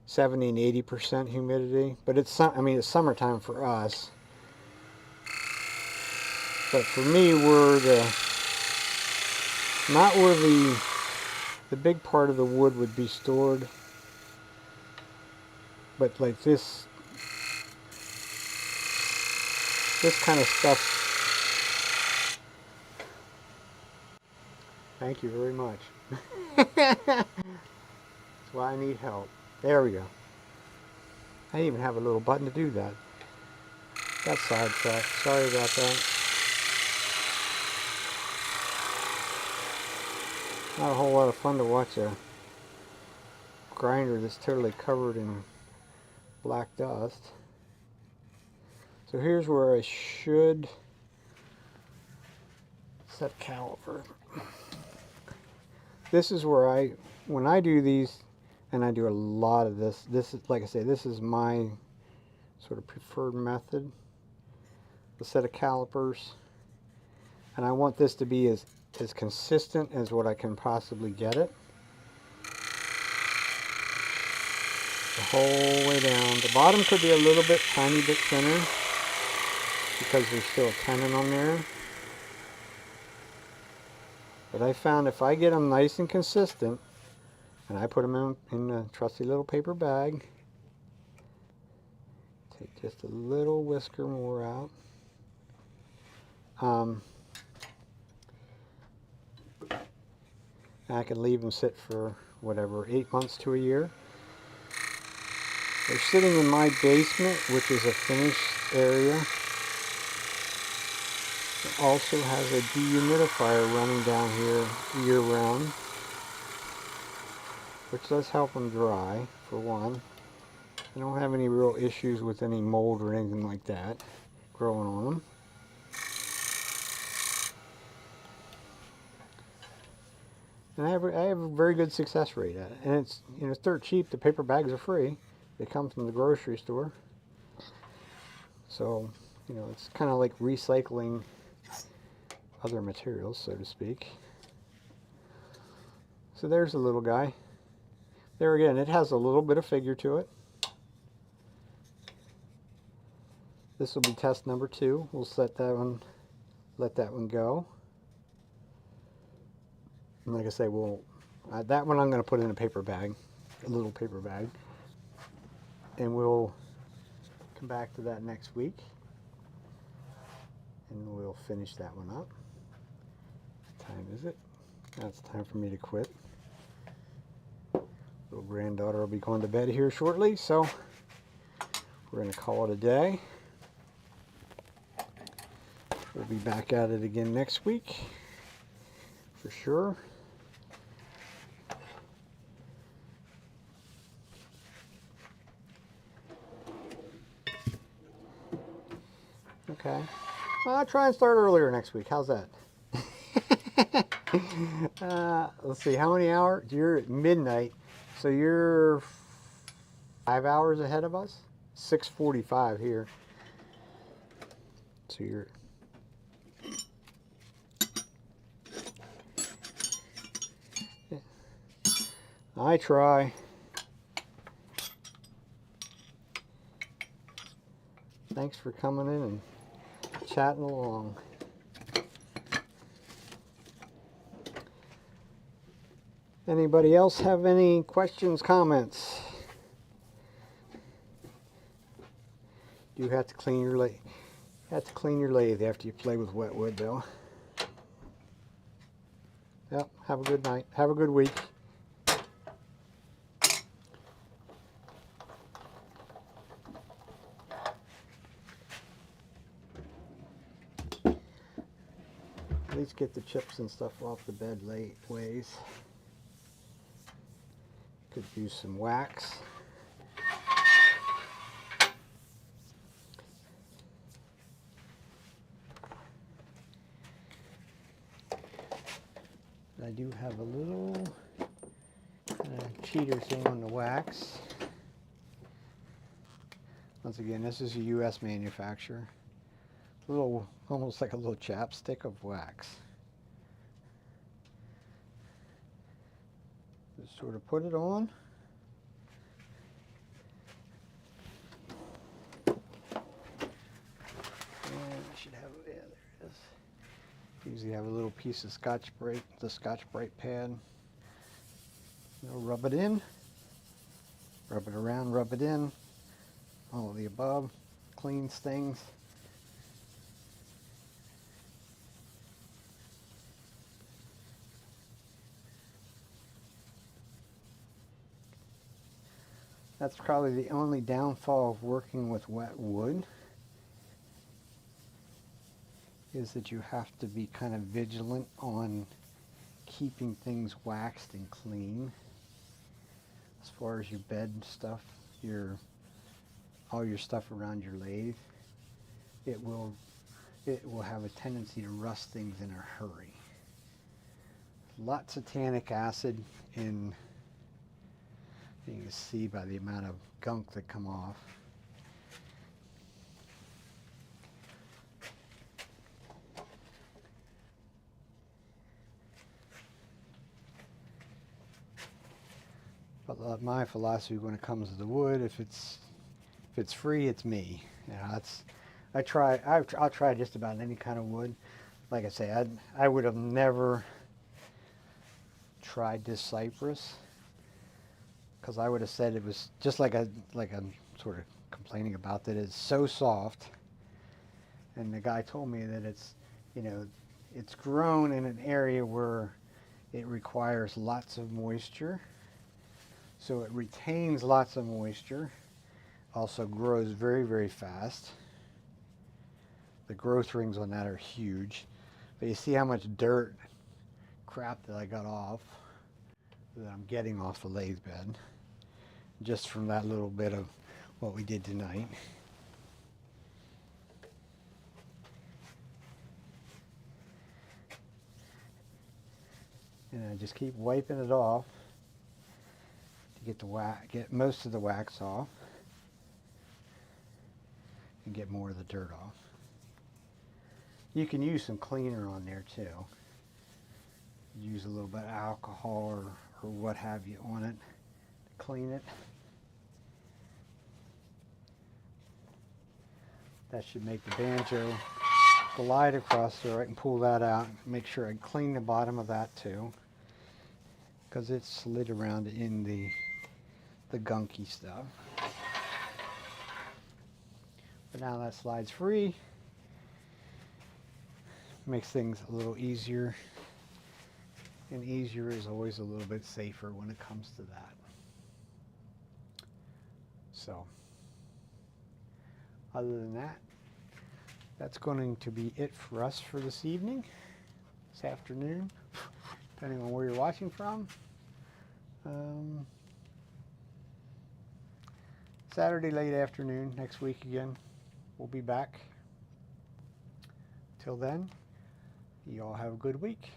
70 and 80% humidity, but I mean, it's summertime for us. But for me, not where the big part of the wood would be stored, but like this kind of stuff. Thank you very much. That's why I need help. There we go. I even have a little button to do that. Got sidetracked. Sorry about that. Not a whole lot of fun to watch a grinder that's totally covered in black dust. So here's where I should set caliper. This is where when I do these, and I do a lot of this, this is, like I say, this is my sort of preferred method. A set of calipers, and I want this to be as consistent as what I can possibly get it. The whole way down. The bottom could be a little bit, tiny bit thinner because there's still a tenon on there. But I found if I get them nice and consistent, and I put them in a trusty little paper bag, take just a little whisker more out. I can leave them sit for whatever, 8 months to a year. They're sitting in my basement, which is a finished area. It also has a dehumidifier running down here year-round, which does help them dry, for one. I don't have any real issues with any mold or anything like that growing on them. And I have a very good success rate at it. And it's, you know, it's dirt cheap. The paper bags are free. They come from the grocery store. So, you know, it's kind of like recycling other materials, so to speak. So there's a little guy. There again, it has a little bit of figure to it. This will be test number 2. We'll set that one, let that one go. And like I say, that one I'm going to put in a paper bag, a little paper bag. And we'll come back to that next week. And we'll finish that one up. What time is it? Now it's time for me to quit. Little granddaughter will be going to bed here shortly, so we're going to call it a day. We'll be back at it again next week, for sure. Okay. Well, I'll try and start earlier next week. How's that? Let's see, how many hours? You're at midnight, so you're 5 hours ahead of us? 6:45 here. So you're... I try. Thanks for coming in and chatting along. Anybody else have any questions, comments? You have to clean your lathe. After you play with wet wood, though. Yep. Have a good night. Have a good week. At least get the chips and stuff off the bed ways. Could use some wax. I do have a little cheater thing on the wax. Once again, this is a U.S. manufacturer. A little, almost like a little chapstick of wax. Just sort of put it on. And I should have, yeah, there it is. Usually have a little piece of Scotch-Brite, the Scotch-Brite pad. Rub it in, rub it around, rub it in. All of the above. Cleans things. That's probably the only downfall of working with wet wood, is that you have to be kind of vigilant on keeping things waxed and clean. As far as your bed stuff, all your stuff around your lathe, it will have a tendency to rust things in a hurry. Lots of tannic acid in, you can see by the amount of gunk that come off. But my philosophy when it comes to the wood, if it's free, it's me. You know, I'll try just about any kind of wood. Like I say, I would have never tried this cypress, because I would have said it was just like I'm sort of complaining about, that it's so soft. And the guy told me that it's, you know, it's grown in an area where it requires lots of moisture. So it retains lots of moisture, also grows very, very fast. The growth rings on that are huge. But you see how much dirt, crap that I got off, that I'm getting off the lathe bed, just from that little bit of what we did tonight. And I just keep wiping it off to get most of the wax off and get more of the dirt off. You can use some cleaner on there too. Use a little bit of alcohol or what have you on it to clean it. That should make the banjo glide across there. I can pull that out, make sure I clean the bottom of that too, because it slid around in the gunky stuff. But now that slides free, makes things a little easier, and easier is always a little bit safer when it comes to that. So other than that, that's going to be it for us for this evening, this afternoon, depending on where you're watching from. Saturday late afternoon, next week again. We'll be back. Till then, you all have a good week.